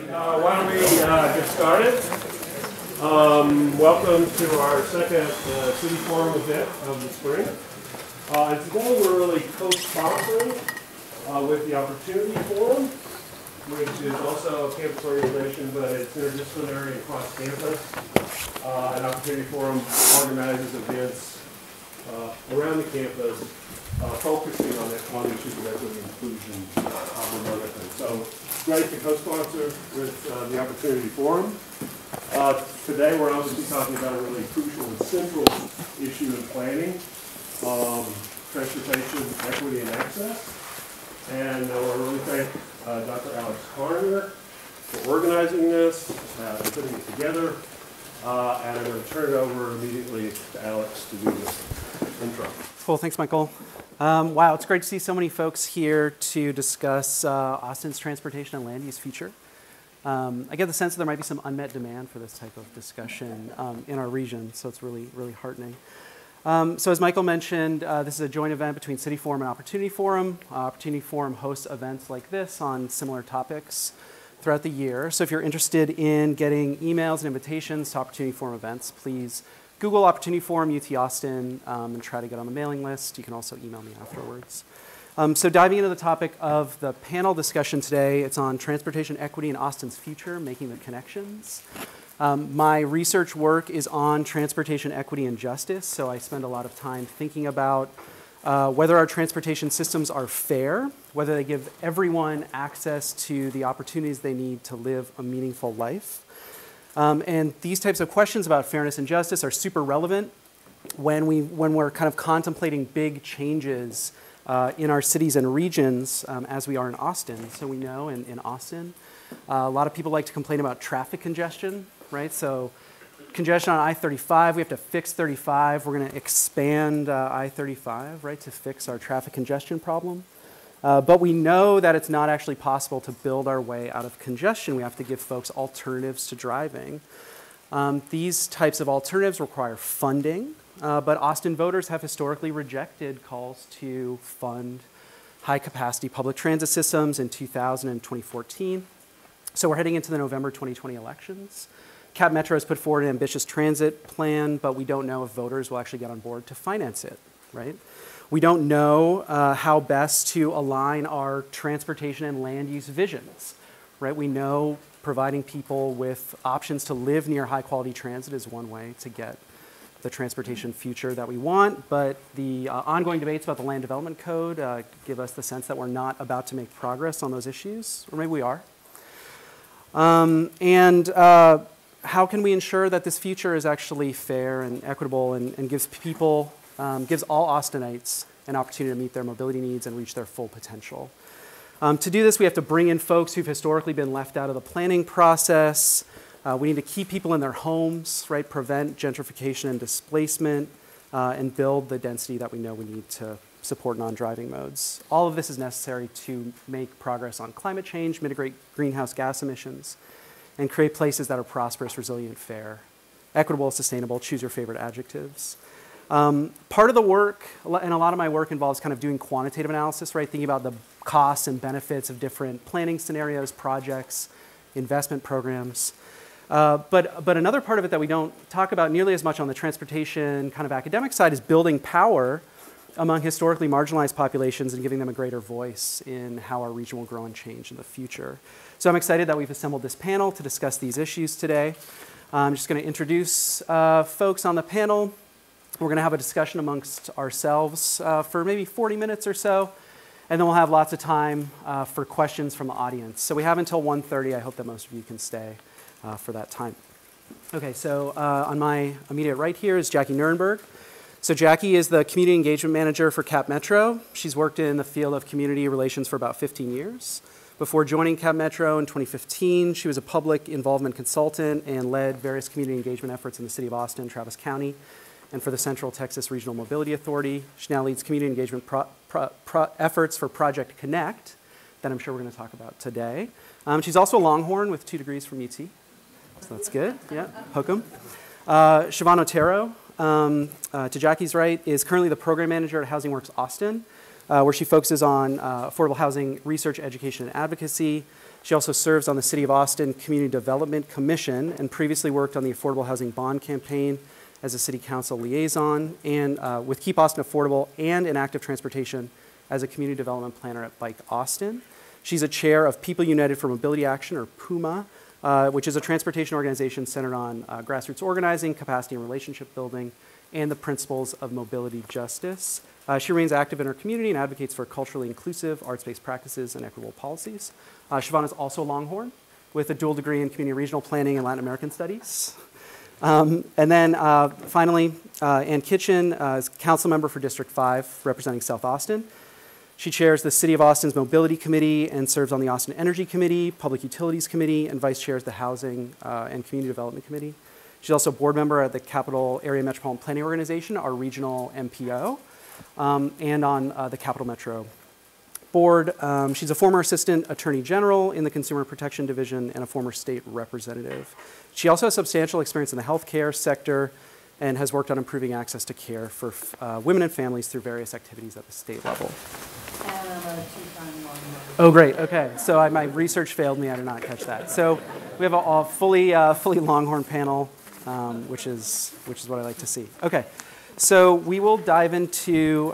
Why don't we get started? Welcome to our second City Forum event of the spring. And today we're really co-sponsoring with the Opportunity Forum, which is also a campus organization, but it's interdisciplinary and cross-campus. An Opportunity Forum organizes events around the campus, focusing on issues of equity, inclusion, among other things. So it's great to co-sponsor with the Opportunity Forum. Today we're obviously talking about a really crucial and central issue in planning, transportation, equity, and access. And I want to really thank Dr. Alex Harner for organizing this and putting it together. And I'm going to turn it over immediately to Alex to do the intro. Cool, thanks, Michael. Wow, it's great to see so many folks here to discuss Austin's transportation and land use future. I get the sense that there might be some unmet demand for this type of discussion in our region, so it's really, really heartening. So as Michael mentioned, this is a joint event between City Forum and Opportunity Forum. Opportunity Forum hosts events like this on similar topics throughout the year. So if you're interested in getting emails and invitations to Opportunity Forum events, please Google Opportunity Forum UT Austin and try to get on the mailing list. You can also email me afterwards. So diving into the topic of the panel discussion today, it's on transportation equity in Austin's future, making the connections. My research work is on transportation equity and justice, so I spend a lot of time thinking about whether our transportation systems are fair, whether they give everyone access to the opportunities they need to live a meaningful life. And these types of questions about fairness and justice are super relevant when we're kind of contemplating big changes in our cities and regions as we are in Austin. So we know in Austin, a lot of people like to complain about traffic congestion, right? So congestion on I-35, we have to fix 35. We're going to expand I-35, right, to fix our traffic congestion problem. But we know that it's not actually possible to build our way out of congestion. We have to give folks alternatives to driving. These types of alternatives require funding, but Austin voters have historically rejected calls to fund high-capacity public transit systems in 2000 and 2014. So we're heading into the November 2020 elections. CapMetro has put forward an ambitious transit plan, but we don't know if voters will actually get on board to finance it, right? We don't know how best to align our transportation and land use visions, right? We know providing people with options to live near high-quality transit is one way to get the transportation future that we want, but the ongoing debates about the Land Development Code give us the sense that we're not about to make progress on those issues, or maybe we are. How can we ensure that this future is actually fair and equitable and gives people gives all Austinites an opportunity to meet their mobility needs and reach their full potential. To do this, we have to bring in folks who've historically been left out of the planning process. We need to keep people in their homes, right? Prevent gentrification and displacement, and build the density that we know we need to support non-driving modes. All of this is necessary to make progress on climate change, mitigate greenhouse gas emissions, and create places that are prosperous, resilient, fair, equitable, sustainable. Choose your favorite adjectives. Part of the work, and a lot of my work involves kind of doing quantitative analysis, right? Thinking about the costs and benefits of different planning scenarios, projects, investment programs. But another part of it that we don't talk about nearly as much on the transportation kind of academic side is building power among historically marginalized populations and giving them a greater voice in how our region will grow and change in the future. So I'm excited that we've assembled this panel to discuss these issues today. I'm just going to introduce folks on the panel. We're going to have a discussion amongst ourselves for maybe 40 minutes or so, and then we'll have lots of time for questions from the audience. So we have until 1:30. I hope that most of you can stay for that time. Okay, so on my immediate right here is Jacqui Nrnberg. So Jacqui is the Community Engagement Manager for CapMetro. She's worked in the field of community relations for about 15 years. Before joining CapMetro in 2015, she was a public involvement consultant and led various community engagement efforts in the city of Austin, Travis County, and for the Central Texas Regional Mobility Authority. She now leads community engagement efforts for Project Connect, that I'm sure we're going to talk about today. She's also a Longhorn with 2 degrees from UT, so that's good. Yeah, hook 'em. Siobhan Otero, to Jacqui's right, is currently the program manager at Housing Works Austin, where she focuses on affordable housing research, education, and advocacy. She also serves on the City of Austin Community Development Commission and previously worked on the Affordable Housing Bond Campaign as a City Council liaison and with Keep Austin Affordable and in active transportation as a community development planner at Bike Austin. She's a chair of People United for Mobility Action, or PUMA, which is a transportation organization centered on grassroots organizing, capacity and relationship building, and the principles of mobility justice. She remains active in her community and advocates for culturally inclusive, arts-based practices and equitable policies. Siobhan is also a Longhorn with a dual degree in community regional planning and Latin American studies. And then finally, Ann Kitchen is council member for District 5, representing South Austin. She chairs the City of Austin's Mobility Committee and serves on the Austin Energy Committee, Public Utilities Committee, and vice chairs the Housing and Community Development Committee. She's also a board member at the Capital Area Metropolitan Planning Organization, our regional MPO, and on the CapMetro board. She's a former assistant attorney general in the Consumer Protection Division and a former state representative. She also has substantial experience in the healthcare sector and has worked on improving access to care for women and families through various activities at the state level. And I'm a two-time Longhorn. Oh, great. Okay. So my research failed me. I did not catch that. So we have a fully Longhorn panel, which is what I like to see. Okay. So we will dive into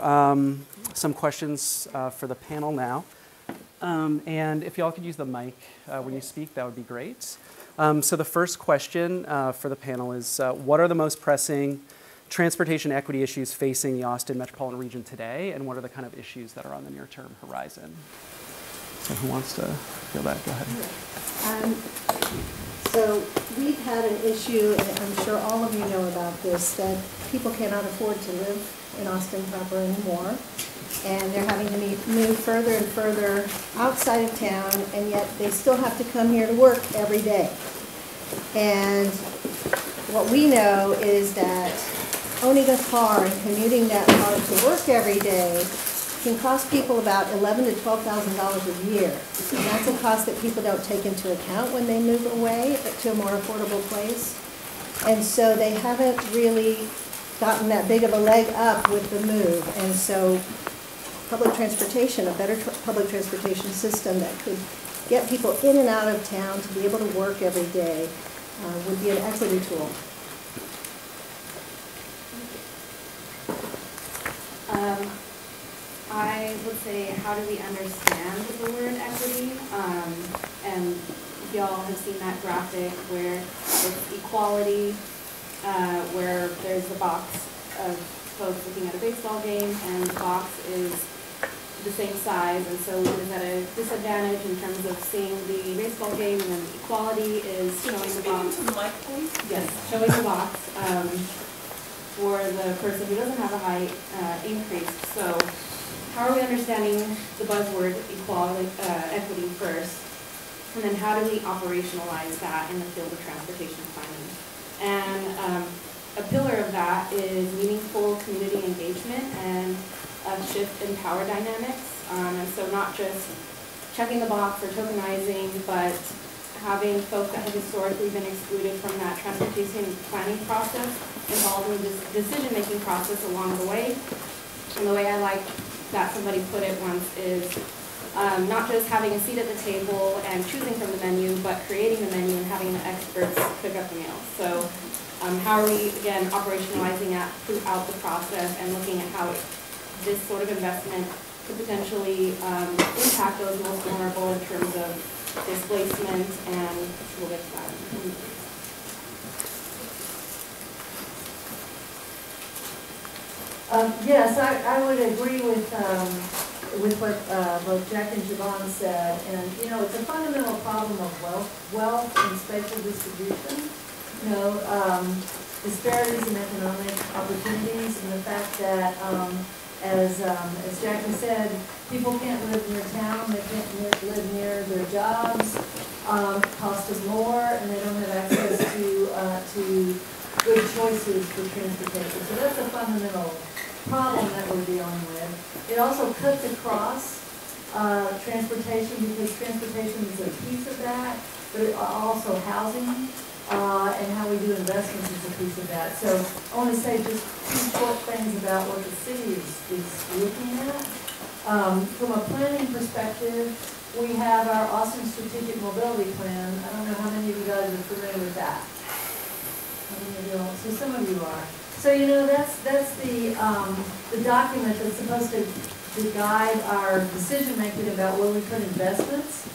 some questions for the panel now. And if y'all could use the mic when you speak, that would be great. So the first question for the panel is, what are the most pressing transportation equity issues facing the Austin metropolitan region today, and what are the kind of issues that are on the near-term horizon? So who wants to field that? Go ahead. So we've had an issue, and I'm sure all of you know about this, that people cannot afford to live in Austin proper anymore. And they're having to move further and further outside of town, and yet they still have to come here to work every day. And what we know is that owning a car and commuting that car to work every day can cost people about $11,000 to $12,000 a year. And that's a cost that people don't take into account when they move away to a more affordable place. And so they haven't really gotten that big of a leg up with the move. And so public transportation, a better public transportation system that could get people in and out of town to be able to work every day would be an equity tool. I would say, how do we understand the word equity? And y'all have seen that graphic where it's equality, where there's a box of folks looking at a baseball game, and the box is the same size, and so one is at a disadvantage in terms of seeing the baseball game, and then equality is showing the box. Yes, showing the box for the person who doesn't have a height increase. So how are we understanding the buzzword equality, equity first, and then how do we operationalize that in the field of transportation planning? And a pillar of that is meaningful community engagement and a shift in power dynamics. And so not just checking the box or tokenizing, but having folks that have historically been excluded from that transportation planning process involved in the decision-making process along the way. And the way I like that somebody put it once is not just having a seat at the table and choosing from the menu, but creating the menu and having the experts pick up the meals. So how are we, again, operationalizing that throughout the process and looking at how this sort of investment could potentially impact those most vulnerable in terms of displacement, and we'll get to that. Yes, I would agree with what both Jack and Siobhan said, and you know, it's a fundamental problem of wealth and spatial distribution. You know, disparities in economic opportunities, and the fact that as Jacqui said, people can't live near town, they can't live near their jobs, cost them more, and they don't have access to good choices for transportation. So that's a fundamental problem that we're dealing with. It also cuts across transportation, because transportation is a piece of that, but also housing and how we do investments is a piece of that. So I want to say just two short things about what the city is looking at. From a planning perspective, we have our Austin Strategic Mobility Plan. I don't know how many of you guys are familiar with that. How many of you are? So some of you are. So you know that's the document that's supposed to guide our decision making about where we put investments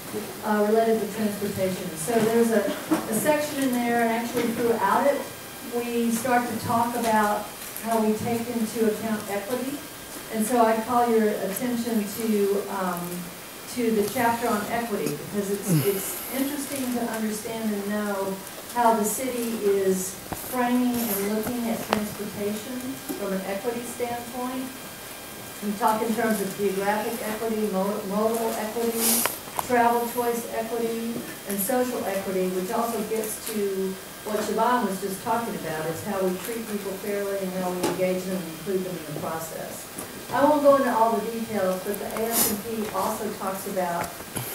related to transportation. So there's a section in there, and actually throughout it, we start to talk about how we take into account equity. And so I call your attention to the chapter on equity, because it's interesting to understand and know how the city is framing and looking at transportation from an equity standpoint. We talk in terms of geographic equity, modal equity, travel choice equity, and social equity, which also gets to what Siobhan was just talking about, is how we treat people fairly and how we engage them and include them in the process. I won't go into all the details, but the ASMP also talks about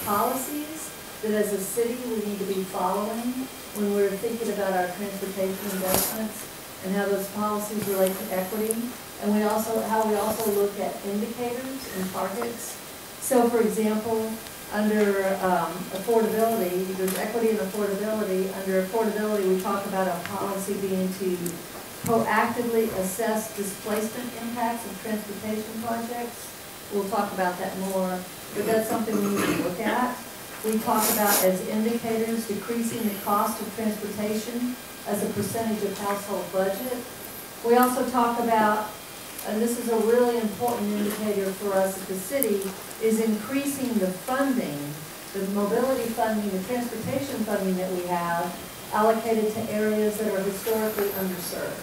policies that as a city we need to be following when we're thinking about our transportation investments and how those policies relate to equity. And how we also look at indicators and targets. So for example, under affordability, there's equity and affordability. Under affordability, we talk about our policy being to proactively assess displacement impacts of transportation projects. We'll talk about that more, but that's something we need to look at. We talk about as indicators decreasing the cost of transportation as a percentage of household budget. We also talk about, and this is a really important indicator for us at the city, is increasing the funding, the mobility funding, the transportation funding that we have allocated to areas that are historically underserved.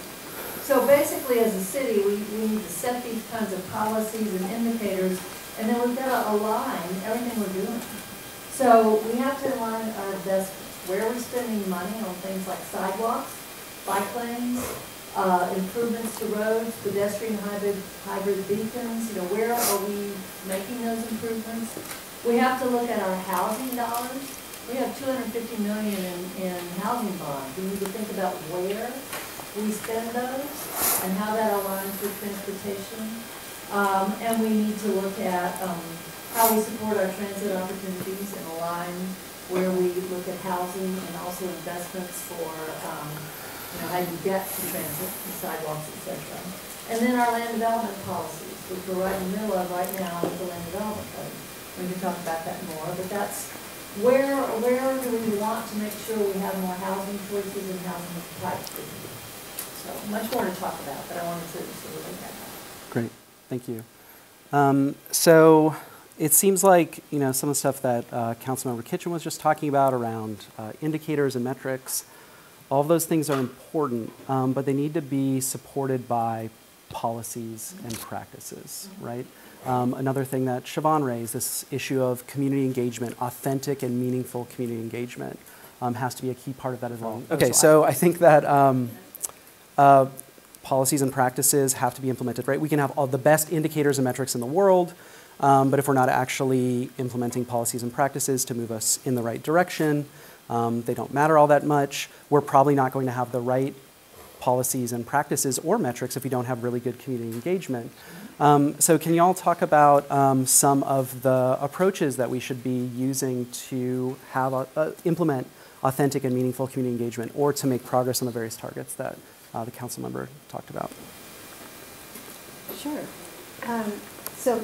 So basically as a city, we need to set these kinds of policies and indicators, and then we've got to align everything we're doing. So we have to align our investments, where we're spending money on things like sidewalks, bike lanes, improvements to roads, pedestrian hybrid beacons, you know, where are we making those improvements? We have to look at our housing dollars. We have $250 million in housing bonds. We need to think about where we spend those and how that aligns with transportation. And we need to look at how we support our transit opportunities and align where we look at housing and also investments for how you get to transit, and sidewalks, etc. And then our land development policies, which we're right in the middle of right now with the land development code. We can talk about that more, but that's where do we want to make sure we have more housing choices and housing types. So much more to talk about, but I wanted to look at that. Great, thank you. So it seems like some of the stuff that Councilmember Kitchen was just talking about around indicators and metrics. All of those things are important, but they need to be supported by policies and practices, right? Another thing that Siobhan raised, this issue of community engagement, authentic and meaningful community engagement, has to be a key part of that as well. Okay, so I think that policies and practices have to be implemented, right? We can have all the best indicators and metrics in the world, but if we're not actually implementing policies and practices to move us in the right direction, they don't matter all that much. We're probably not going to have the right policies and practices or metrics if we don't have really good community engagement. So can you all talk about some of the approaches that we should be using to have implement authentic and meaningful community engagement, or to make progress on the various targets that the council member talked about? Sure. So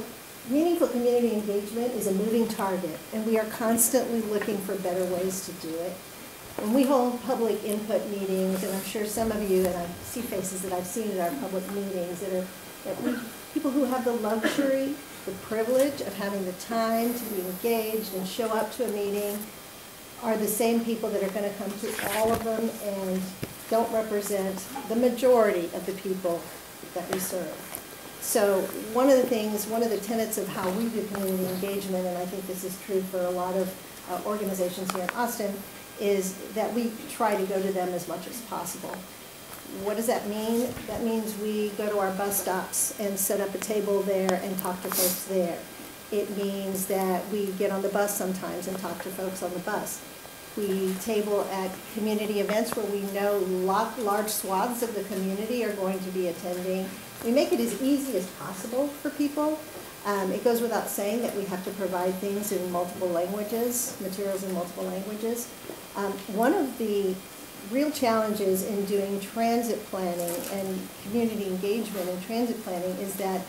meaningful community engagement is a moving target, and we are constantly looking for better ways to do it. When we hold public input meetings, and I'm sure some of you, and I see faces that I've seen at our public meetings, people who have the luxury, the privilege of having the time to be engaged and show up to a meeting are the same people that are going to come to all of them and don't represent the majority of the people that we serve. So one of the tenets of how we do community engagement, and I think this is true for a lot of organizations here in Austin, is that we try to go to them as much as possible. What does that mean? That means we go to our bus stops and set up a table there and talk to folks there. It means that we get on the bus sometimes and talk to folks on the bus. We table at community events where we know large swaths of the community are going to be attending. We make it as easy as possible for people It goes without saying that we have to provide things in multiple languages, materials in multiple languages. One of the real challenges in doing transit planning and community engagement in transit planning is that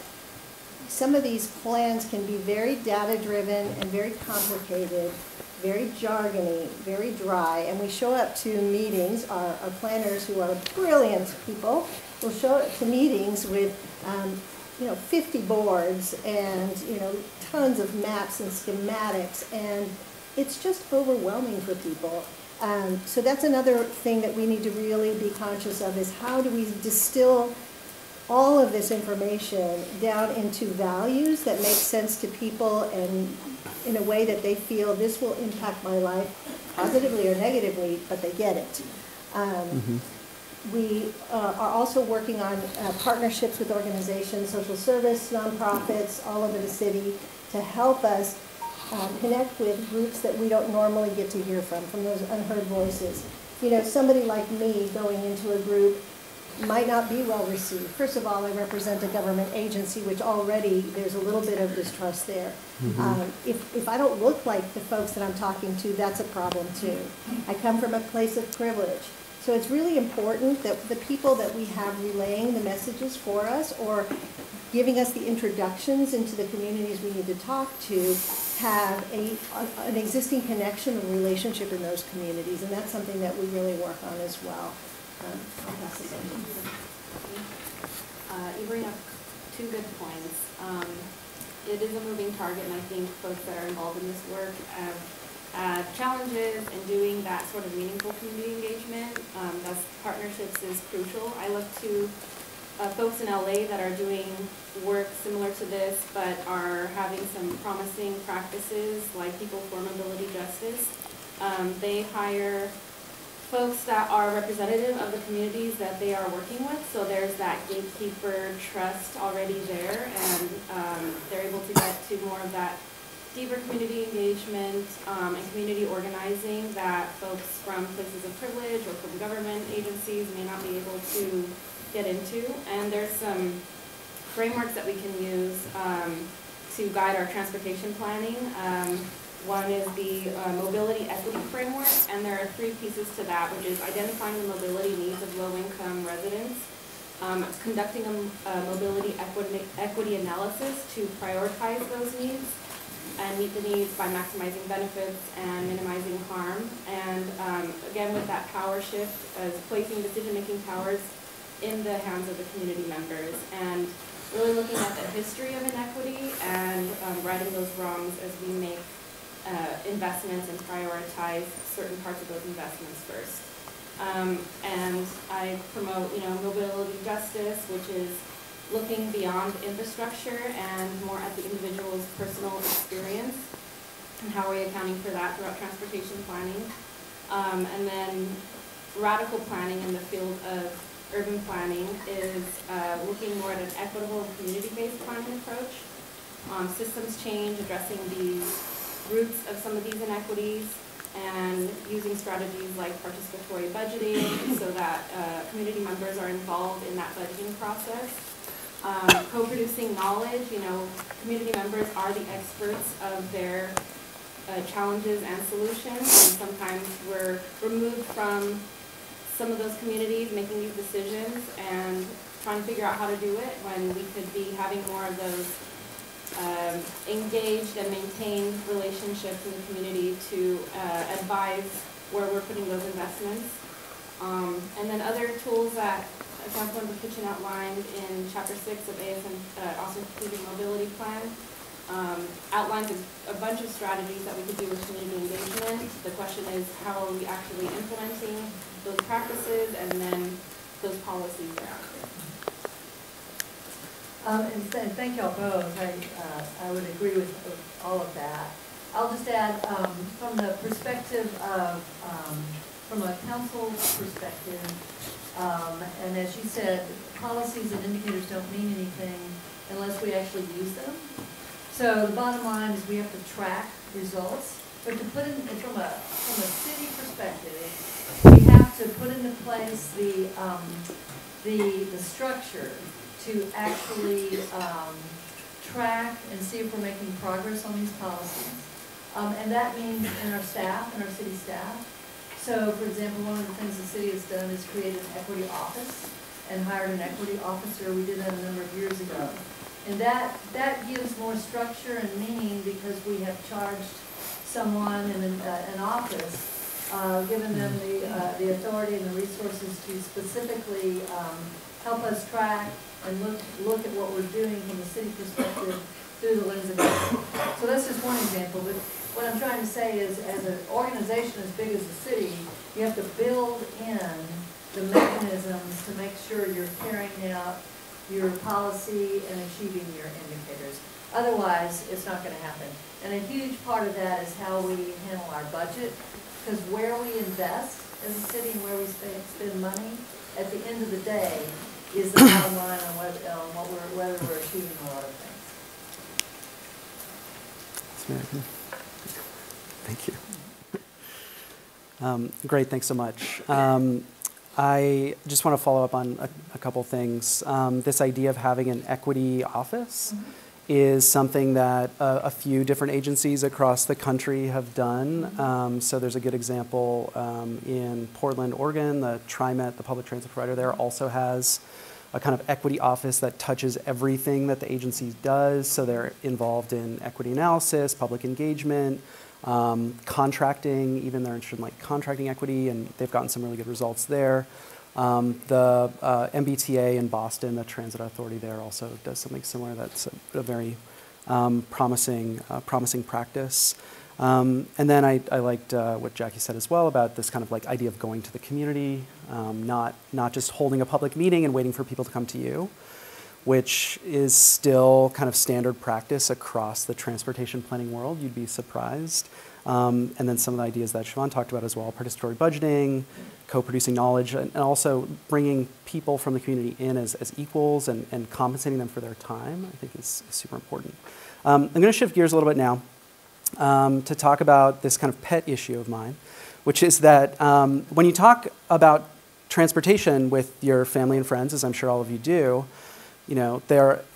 some of these plans can be very data-driven and very complicated, very jargony, very dry, and we show up to meetings, our planners who are brilliant people will show up to meetings with 50 boards and tons of maps and schematics, and it's just overwhelming for people. So that's another thing that we need to really be conscious of, is how do we distill all of this information down into values that make sense to people and in a way that they feel this will impact my life positively or negatively, but they get it. We are also working on partnerships with organizations, social service, nonprofits all over the city to help us connect with groups that we don't normally get to hear from those unheard voices. Somebody like me going into a group might not be well received. First of all, I represent a government agency, which already there's a little bit of distrust there. If I don't look like the folks that I'm talking to, that's a problem too. I come from a place of privilege. So it's really important that the people that we have relaying the messages for us or giving us the introductions into the communities we need to talk to have an existing connection and relationship in those communities, and that's something that we really work on as well. I'll pass this on to you. You bring up two good points. It is a moving target, and I think folks that are involved in this work have challenges in doing that sort of meaningful community engagement. Thus, partnerships is crucial. I look to folks in LA that are doing work similar to this, but are having some promising practices like People for Mobility Justice. They hire folks that are representative of the communities that they are working with, so there's that gatekeeper trust already there, and they're able to get to more of that deeper community engagement and community organizing that folks from places of privilege or from government agencies may not be able to get into. And there's some frameworks that we can use to guide our transportation planning. One is the mobility equity framework, and there are 3 pieces to that, which is identifying the mobility needs of low-income residents, conducting a mobility equity analysis to prioritize those needs and meet the needs by maximizing benefits and minimizing harm. And again, with that power shift, as placing decision-making powers in the hands of the community members, and really looking at the history of inequity and righting those wrongs as we make investments and prioritize certain parts of those investments first. And I promote, mobility justice, which is looking beyond infrastructure and more at the individual's personal experience, and how are we accounting for that throughout transportation planning. And then radical planning in the field of urban planning is looking more at an equitable and community-based planning approach. Systems change, addressing the roots of some of these inequities, and using strategies like participatory budgeting so that community members are involved in that budgeting process. Co-producing knowledge, community members are the experts of their challenges and solutions, and sometimes we're removed from some of those communities making these decisions and trying to figure out how to do it when we could be having more of those engaged and maintained relationships in the community to advise where we're putting those investments. And then other tools that Councilmember Kitchen outlined in Chapter 6 of Austin Strategic Mobility Plan outlines a bunch of strategies that we could do with community engagement. The question is, how are we actually implementing those practices and then those policies thereafter? And thank y'all both. I would agree with all of that. I'll just add, from the perspective of, from a council perspective, and as you said, policies and indicators don't mean anything unless we actually use them. So the bottom line is we have to track results, but to put in from a city perspective, we have to put into place the structure to actually track and see if we're making progress on these policies. And that means in our staff, in our city staff. So, for example, one of the things the city has done is create an equity office and hired an equity officer. We did that a number of years ago. And that gives more structure and meaning because we have charged someone in an office, given them the authority and the resources to specifically help us track and look at what we're doing from the city perspective through the lens of equity. So that's just one example. But what I'm trying to say is, as an organization as big as the city, you have to build in the mechanisms to make sure you're carrying out your policy and achieving your indicators. Otherwise, it's not going to happen. And a huge part of that is how we handle our budget, because where we invest as a city and where we spend money, at the end of the day, is the bottom line on whether we're achieving a lot of things. Thank you. Great, thanks so much. I just want to follow up on a couple things. This idea of having an equity office is something that a few different agencies across the country have done. So there's a good example in Portland, Oregon. The TriMet, the public transit provider there, also has a kind of equity office that touches everything that the agency does. So they're involved in equity analysis, public engagement, contracting, even they're interested in like contracting equity, and they've gotten some really good results there. The MBTA in Boston, the transit authority there, also does something similar. That's a very promising practice. And then I liked what Jacqui said as well about this kind of like idea of going to the community, not just holding a public meeting and waiting for people to come to you, which is still kind of standard practice across the transportation planning world. You'd be surprised. And then some of the ideas that Siobhan talked about as well, participatory budgeting, co-producing knowledge, and also bringing people from the community in as equals and compensating them for their time, I think is super important. I'm going to shift gears a little bit now to talk about this kind of pet issue of mine, which is that when you talk about transportation with your family and friends, as I'm sure all of you do, you know,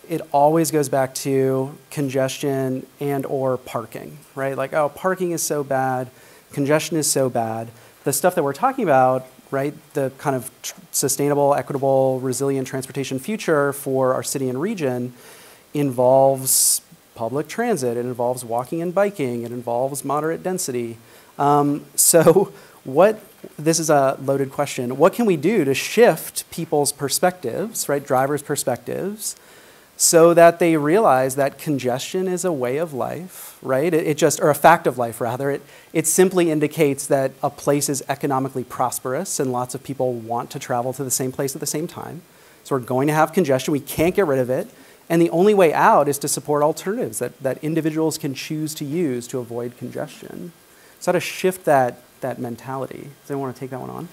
it always goes back to congestion and or parking, right? Like, oh, parking is so bad, congestion is so bad. The stuff that we're talking about, right, the kind of sustainable, equitable, resilient transportation future for our city and region involves public transit, it involves walking and biking, it involves moderate density. This is a loaded question. What can we do to shift people's perspectives, right, drivers' perspectives, so that they realize that congestion is a way of life, right? Or a fact of life, rather. It simply indicates that a place is economically prosperous and lots of people want to travel to the same place at the same time. So we're going to have congestion. We can't get rid of it. And the only way out is to support alternatives that individuals can choose to use to avoid congestion. So how to shift that mentality. Does anyone want to take that one on?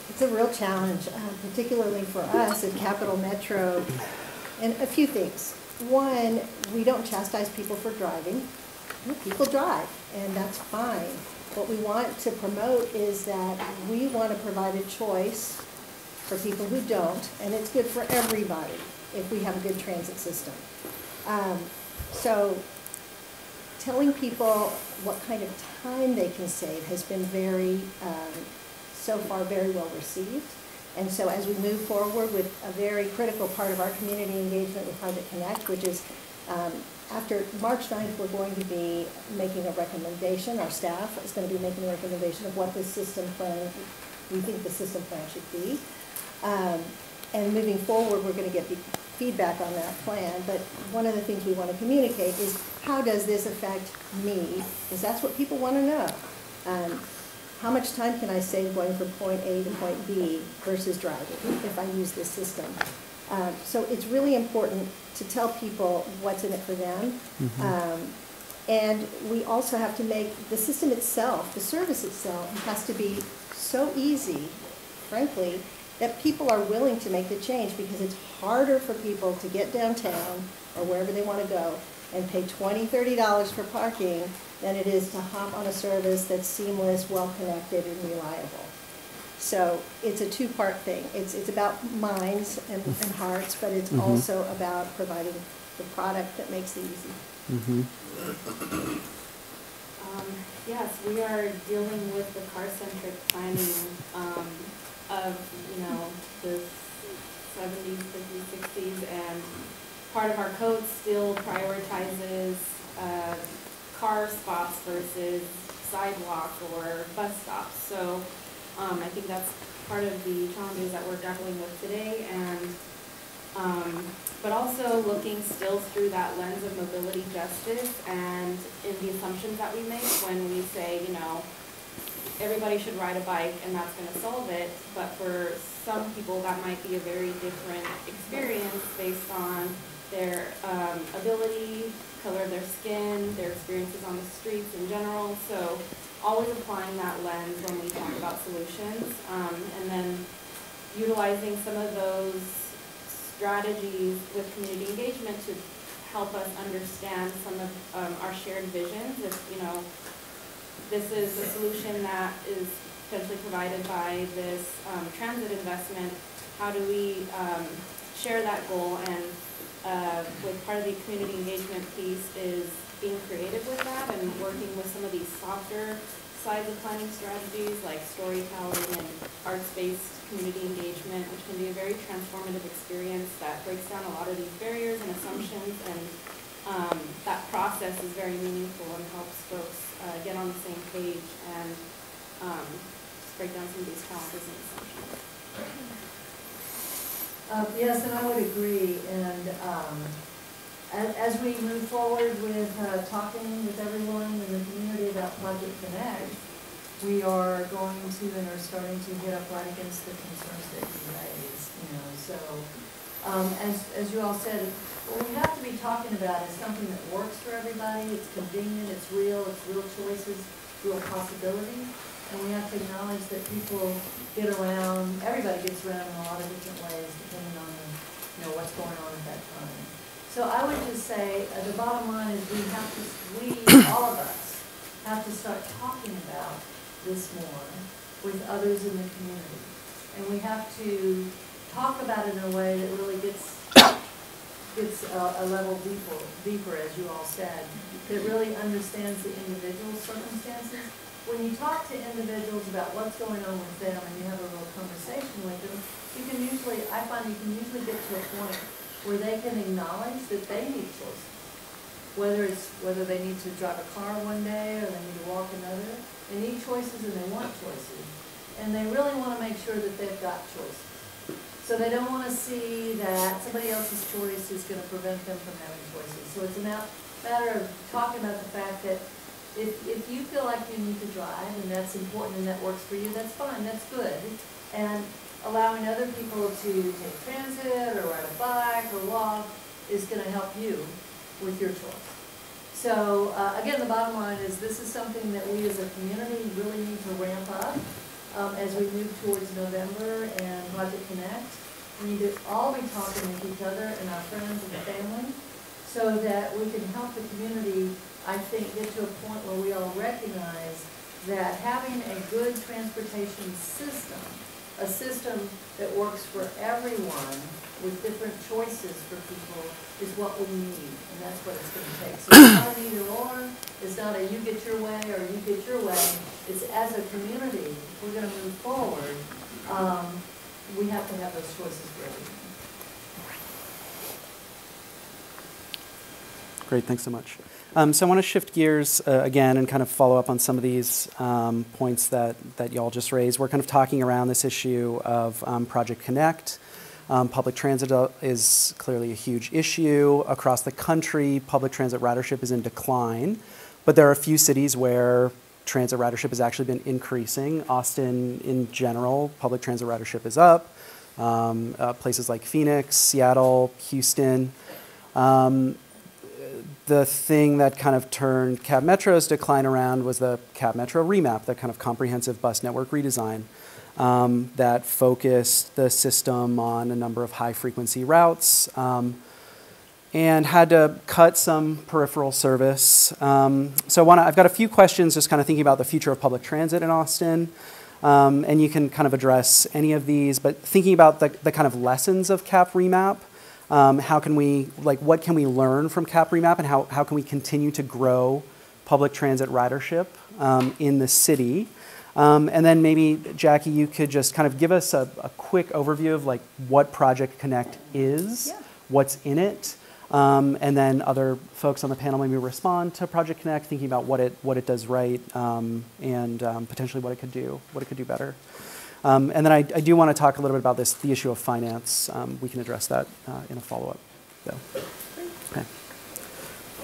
It's a real challenge, particularly for us at CapMetro, and a few things. One, we don't chastise people for driving. People drive, and that's fine. What we want to promote is that we want to provide a choice for people who don't, and it's good for everybody if we have a good transit system. So telling people what kind of time they can save has been so far very well received. And so as we move forward with a very critical part of our community engagement with Project Connect, which is after March 9th, we're going to be making a recommendation. Our staff is going to be making a recommendation of what the system plan, we think the system plan should be. And moving forward, we're going to get feedback on that plan. But one of the things we want to communicate is, how does this affect me? Because that's what people want to know. How much time can I save going from point A to point B versus driving if I use this system? So it's really important to tell people what's in it for them. And we also have to make the system itself, the service itself, has to be so easy, frankly, that people are willing to make the change, because it's harder for people to get downtown or wherever they want to go and pay $20, $30 for parking than it is to hop on a service that's seamless, well-connected, and reliable. So it's a two-part thing. It's about minds and hearts, but it's also about providing the product that makes it easy. Yes, we are dealing with the car-centric planning of, you know, the 70s, 50s, 60s, and part of our code still prioritizes car spots versus sidewalk or bus stops. So I think that's part of the challenges that we're grappling with today, and but also looking still through that lens of mobility justice and in the assumptions that we make when we say, you know, everybody should ride a bike and that's going to solve it, but for some people that might be a very different experience based on their ability, color of their skin, their experiences on the streets in general. So always applying that lens when we talk about solutions, and then utilizing some of those strategies with community engagement to help us understand some of our shared visions. If, you know, this is a solution that is potentially provided by this transit investment, how do we share that goal? And with part of the community engagement piece is being creative with that and working with some of these softer sides of planning strategies like storytelling and arts-based community engagement, which can be a very transformative experience that breaks down a lot of these barriers and assumptions, and that process is very meaningful and helps folks get on the same page and just break down some of these challenges and assumptions. Yes, and I would agree. And as we move forward with talking with everyone in the community about Project Connect, we are going to and are starting to hit up right against the concerns that you raised. You know, so as you all said, what we have to be talking about is something that works for everybody. It's convenient. It's real choices, real possibility. And we have to acknowledge that people get around, everybody gets around in a lot of different ways depending on the, you know, what's going on at that time. So I would just say the bottom line is we, all of us, have to start talking about this more with others in the community. And we have to talk about it in a way that really gets a level deeper, as you all said, that really understands the individual circumstances. When you talk to individuals about what's going on with them and you have a real conversation with them, I find you can usually get to a point where they can acknowledge that they need choices. Whether they need to drive a car one day or they need to walk another. They need choices and they want choices. And they really want to make sure that they've got choices. So they don't want to see that somebody else's choice is going to prevent them from having choices. So it's a matter of talking about the fact that if you feel like you need to drive and that's important and that works for you, that's fine, that's good. And allowing other people to take transit or ride a bike or walk is going to help you with your choice. So again, the bottom line is this is something that we as a community really need to ramp up as we move towards November and Project Connect. We need to all be talking with each other and our friends and family so that we can help the community, I think, get to a point where we all recognize that having a good transportation system, a system that works for everyone with different choices for people, is what we need, and that's what it's going to take. So it's not an either or, it's not a you get your way or you get your way. It's as a community, if we're going to move forward, we have to have those choices for everyone. Great, thanks so much. So I want to shift gears again and kind of follow up on some of these points that y'all just raised. We're kind of talking around this issue of Project Connect. Public transit is clearly a huge issue. Across the country, public transit ridership is in decline, but there are a few cities where transit ridership has actually been increasing. Austin, in general, public transit ridership is up. Places like Phoenix, Seattle, Houston. The thing that kind of turned CapMetro's decline around was the CapMetro remap, the kind of comprehensive bus network redesign that focused the system on a number of high-frequency routes and had to cut some peripheral service. So I've got a few questions just kind of thinking about the future of public transit in Austin. And you can kind of address any of these, but thinking about the kind of lessons of Cap Remap, how can we, what can we learn from Cap Remap, and how can we continue to grow public transit ridership in the city? And then maybe, Jacqui, you could just kind of give us a quick overview of what Project Connect is, what's in it, and then other folks on the panel maybe respond to Project Connect, thinking about what it does right, and potentially what it could do better. And then I do want to talk a little bit about the issue of finance. We can address that in a follow-up. Okay.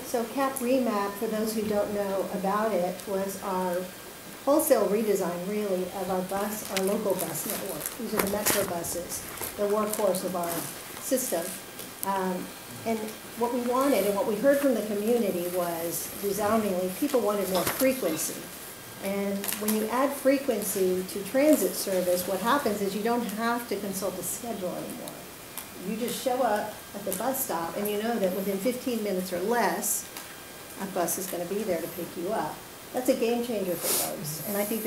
So Cap Remap, for those who don't know about it, was our wholesale redesign, really, of our local bus network. These are the metro buses, the workhorse of our system. And what we wanted and what we heard from the community was, resoundingly, people wanted more frequency. And when you add frequency to transit service, what happens is you don't have to consult a schedule anymore. You just show up at the bus stop and you know that within 15 minutes or less, a bus is going to be there to pick you up. That's a game changer for folks. And I think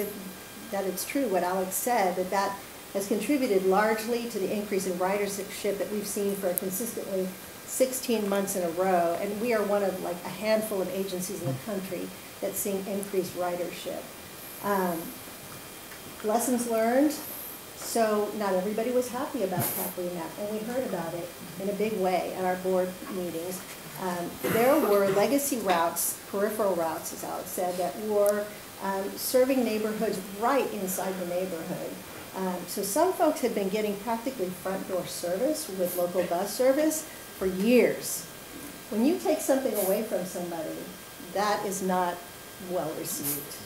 that it's true what Alex said, that has contributed largely to the increase in ridership that we've seen for consistently 16 months in a row. And we are one of a handful of agencies in the country that's seeing increased ridership. Lessons learned. So not everybody was happy about Cap Remap, and we heard about it in a big way at our board meetings. There were legacy routes, peripheral routes, as Alex said, that were serving neighborhoods right inside the neighborhood. So some folks had been getting practically front door service with local bus service for years. When you take something away from somebody, that is not well received.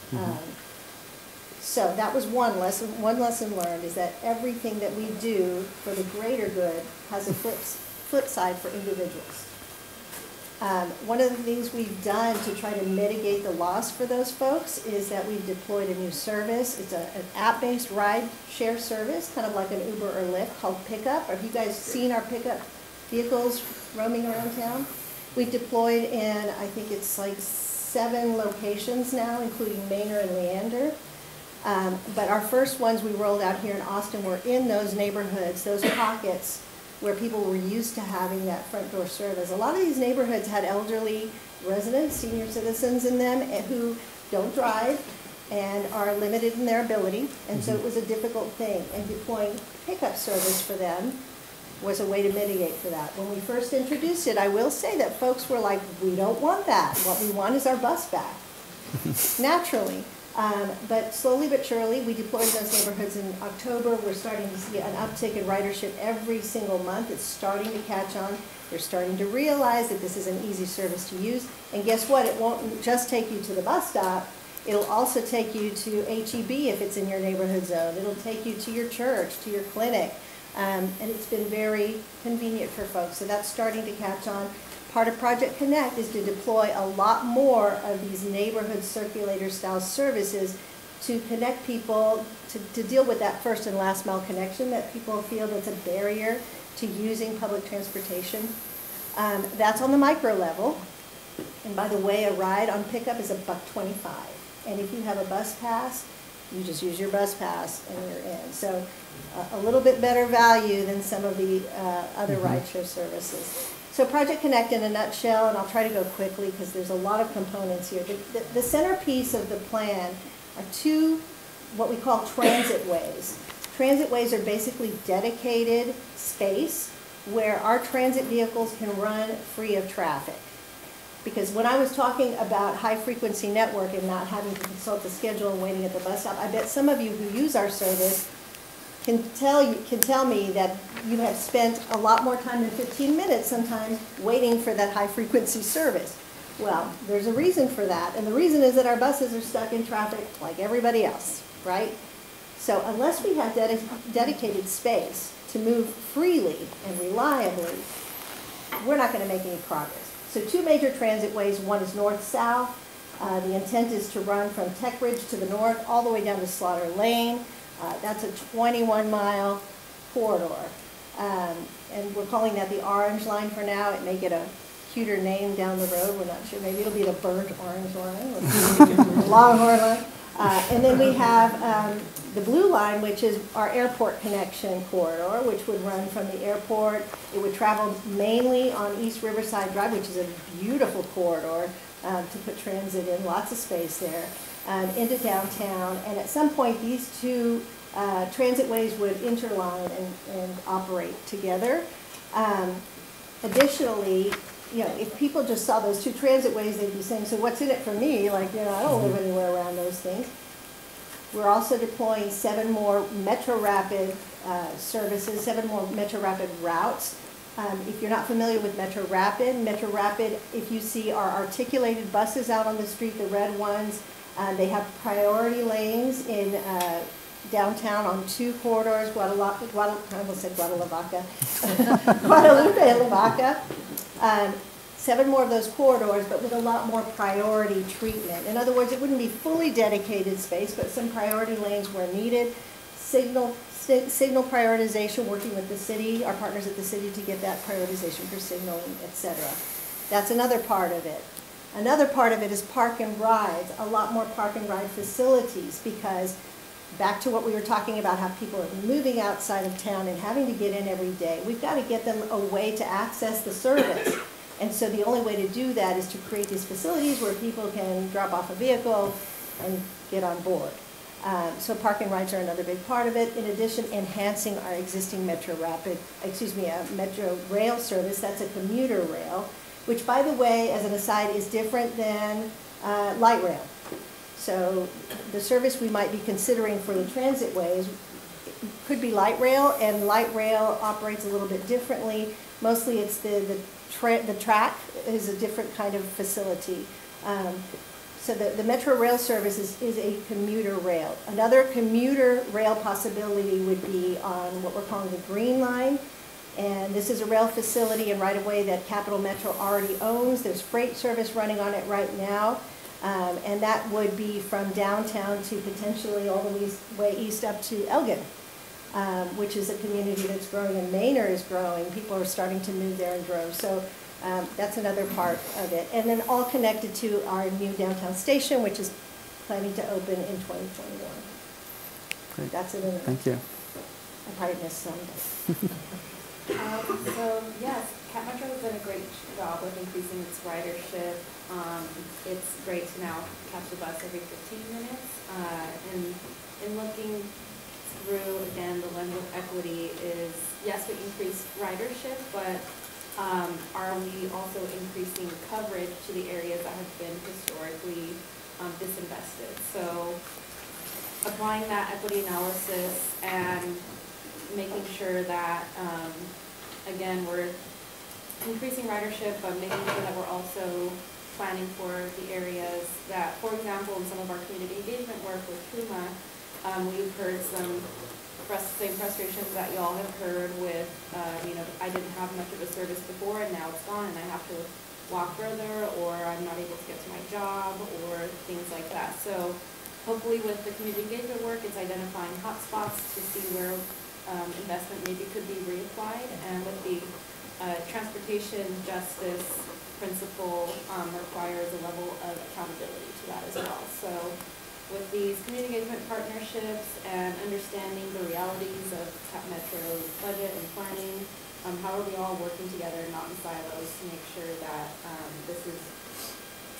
So that was one lesson. One lesson learned is that everything that we do for the greater good has a flip side for individuals. One of the things we've done to try to mitigate the loss for those folks is that we've deployed a new service. It's an app-based ride share service, kind of like an Uber or Lyft, called Pickup. Have you guys seen our pickup vehicles roaming around town? We've deployed in, I think it's 7 locations now, including Manor and Leander. But our first ones we rolled out here in Austin were in those neighborhoods, those pockets where people were used to having that front door service. A lot of these neighborhoods had elderly residents, senior citizens in them who don't drive and are limited in their ability, and so it was a difficult thing. And deploying pickup service for them was a way to mitigate for that. When we first introduced it, I will say that folks were like, we don't want that. What we want is our bus back, naturally. But slowly but surely, we deployed those neighborhoods in October. We're starting to see an uptick in ridership every single month. It's starting to catch on. They're starting to realize that this is an easy service to use. And guess what? It won't just take you to the bus stop. It'll also take you to HEB if it's in your neighborhood zone. It'll take you to your church, to your clinic. And it's been very convenient for folks. So that's starting to catch on. Part of Project Connect is to deploy a lot more of these neighborhood circulator style services to connect people, to deal with that first and last mile connection that people feel that's a barrier to using public transportation. That's on the micro level. And by the way, a ride on pickup is $1.25. And if you have a bus pass, you just use your bus pass and you're in. So a little bit better value than some of the other rideshare services. So Project Connect in a nutshell, and I'll try to go quickly because there's a lot of components here. The centerpiece of the plan are 2 what we call transit ways. Transit ways are basically dedicated space where our transit vehicles can run free of traffic. Because when I was talking about high frequency network and not having to consult the schedule and waiting at the bus stop, I bet some of you who use our service can tell me that you have spent a lot more time than 15 minutes sometimes waiting for that high frequency service. Well, there's a reason for that, and the reason is that our buses are stuck in traffic like everybody else, right? So unless we have dedicated space to move freely and reliably, we're not going to make any progress. So 2 major transit ways. One is north-south. The intent is to run from Tech Ridge to the north all the way down to Slaughter Lane. That's a 21-mile corridor. And we're calling that the Orange Line for now. It may get a cuter name down the road. We're not sure. Maybe it'll be the Burnt Orange Line or the Longhorn Line. And then we have the blue line, which is our airport connection corridor, which would run from the airport. It would travel mainly on East Riverside Drive, which is a beautiful corridor to put transit in, lots of space there, into downtown. And at some point, these two transit ways would interline and operate together. Additionally, you know, if people just saw those two transit ways, they'd be saying, so what's in it for me? Like, you know, I don't live anywhere around those things. We're also deploying 7 more Metro Rapid services, 7 more Metro Rapid routes. If you're not familiar with Metro Rapid, if you see our articulated buses out on the street, the red ones, they have priority lanes in downtown on 2 corridors, Guadalupe and Lavaca. 7 more of those corridors, but with a lot more priority treatment. In other words, it wouldn't be fully dedicated space, but some priority lanes where needed. Signal prioritization, working with the city, our partners at the city, to get that prioritization for signaling, etc. That's another part of it. Another part of it is park and rides, a lot more park and ride facilities, because back to what we were talking about, how people are moving outside of town and having to get in every day. We've got to get them a way to access the service. And so the only way to do that is to create these facilities where people can drop off a vehicle and get on board. So park and rides are another big part of it. In addition, enhancing our existing Metro rail service. That's a commuter rail, which, by the way, as an aside, is different than light rail. So the service we might be considering for the transit ways could be light rail, and light rail operates a little bit differently. Mostly it's the track is a different kind of facility. So the Metro rail service is a commuter rail. Another commuter rail possibility would be on what we're calling the Green Line. And this is a rail facility and right-of-way that CapMetro already owns. There's freight service running on it right now. And that would be from downtown to potentially all the way east up to Elgin, which is a community that's growing, and Manor is growing. People are starting to move there in droves. So that's another part of it. And then all connected to our new downtown station, which is planning to open in 2021. Great. That's it. Thank you. I probably missed some. So yes, CapMetro has done a great job with increasing its ridership. It's great to now catch the bus every 15 minutes. And in looking through, again, the lens of equity is, yes, we increased ridership, but are we also increasing coverage to the areas that have been historically disinvested? So applying that equity analysis and making sure that, again, we're increasing ridership, but making sure that we're also planning for the areas that, for example, in some of our community engagement work with Puma, we've heard some same frustrations that y'all have heard with, you know, I didn't have much of a service before and now it's gone and I have to walk further, or I'm not able to get to my job, or things like that. So hopefully with the community engagement work, it's identifying hotspots to see where investment maybe could be reapplied, and with the transportation justice principle requires a level of accountability to that as well. So with these community engagement partnerships and understanding the realities of CapMetro's budget and planning, how are we all working together, not in silos, to make sure that this is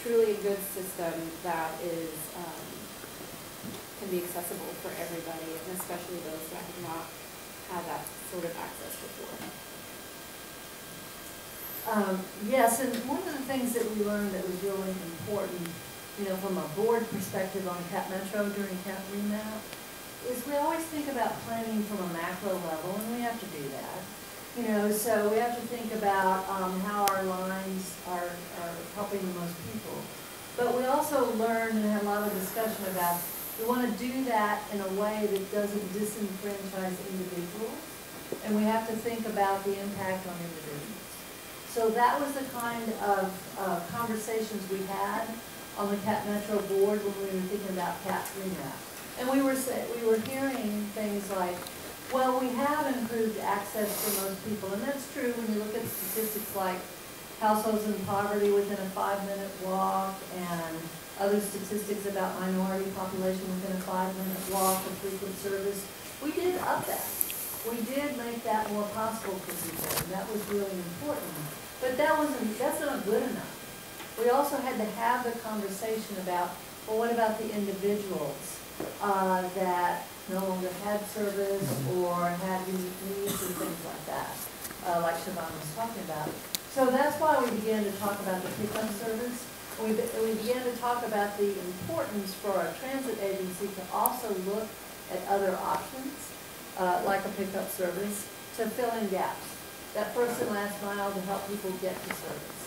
truly a good system that is can be accessible for everybody, and especially those that have not had that sort of access before. Yes, and one of the things that we learned that was really important, you know, from a board perspective on CapMetro during Cap Remap, is we always think about planning from a macro level, and we have to do that. You know, so we have to think about how our lines are helping the most people. But we also learned and had a lot of discussion about, we want to do that in a way that doesn't disenfranchise individuals, and we have to think about the impact on individuals. So that was the kind of conversations we had on the CapMetro board when we were thinking about Cap Remap. And we were hearing things like, well, we have improved access for most people, and that's true when you look at statistics like households in poverty within a 5-minute walk, and other statistics about minority population within a 5-minute walk for frequent service. We did up that. We did make that more possible for people, and that was really important. But that's not good enough. We also had to have the conversation about, well, what about the individuals that no longer had service or had unique needs and things like that, like Siobhan was talking about. So that's why we began to talk about the pickup service. We began to talk about the importance for our transit agency to also look at other options, like a pickup service, to fill in gaps. That first and last mile to help people get to service.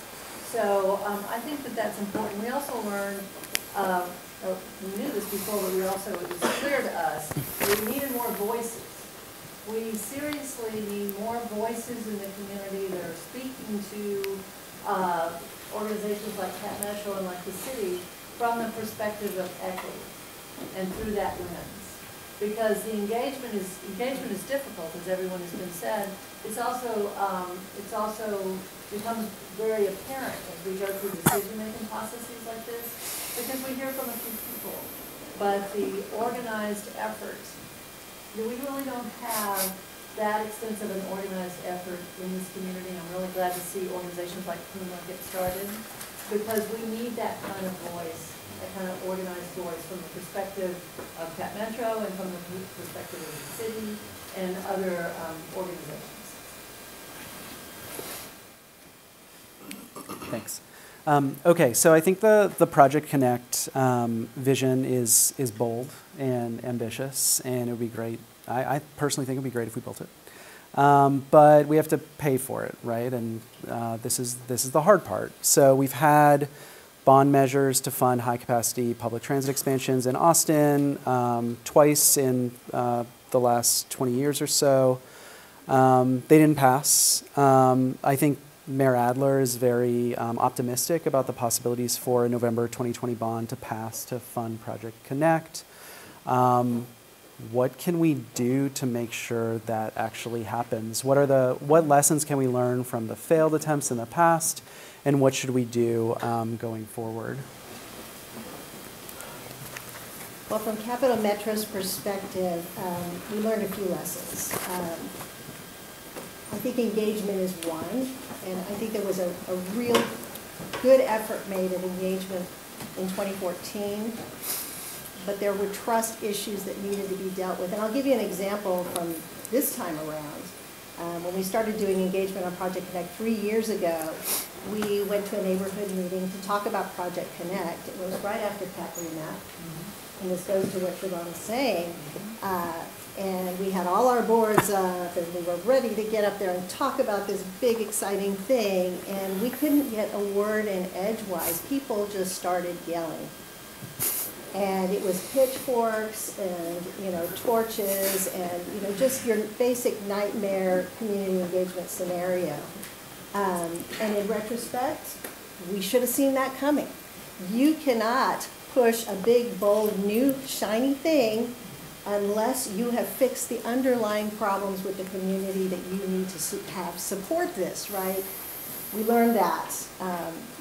So I think that that's important. We also learned, we knew this before, but it was clear to us, we needed more voices. We seriously need more voices in the community that are speaking to organizations like CapMetro and like the city from the perspective of equity and through that lens. Because the engagement is difficult, as everyone has been said. It's also becomes very apparent as we go through decision-making processes like this, because we hear from a few people. But the organized effort, we really don't have that extensive an organized effort in this community. I'm really glad to see organizations like Puma get started, because we need that kind of voice, that kind of organized voice from the perspective of CapMetro and from the perspective of the city and other organizations. Thanks. Okay, so I think the Project Connect vision is bold and ambitious, and it would be great. I personally think it would be great if we built it. But we have to pay for it, right? And this is the hard part. So we've had bond measures to fund high-capacity public transit expansions in Austin twice in the last 20 years or so. They didn't pass. I think Mayor Adler is very optimistic about the possibilities for a November 2020 bond to pass to fund Project Connect. What can we do to make sure that actually happens? What lessons can we learn from the failed attempts in the past, and what should we do going forward? Well, from CapMetro's perspective, we learned a few lessons. I think engagement is one, and I think there was a real good effort made at engagement in 2014, but there were trust issues that needed to be dealt with. And I'll give you an example from this time around. When we started doing engagement on Project Connect 3 years ago, we went to a neighborhood meeting to talk about Project Connect. It was right after CapMetro, and this goes to what Siobhan was saying. And we had all our boards up, and we were ready to get up there and talk about this big, exciting thing, and we couldn't get a word in edgewise. People just started yelling. And it was pitchforks and, torches and, just your basic nightmare community engagement scenario. And in retrospect, we should have seen that coming. You cannot push a big, bold, new, shiny thing unless you have fixed the underlying problems with the community that you need to have support this, right? We learned that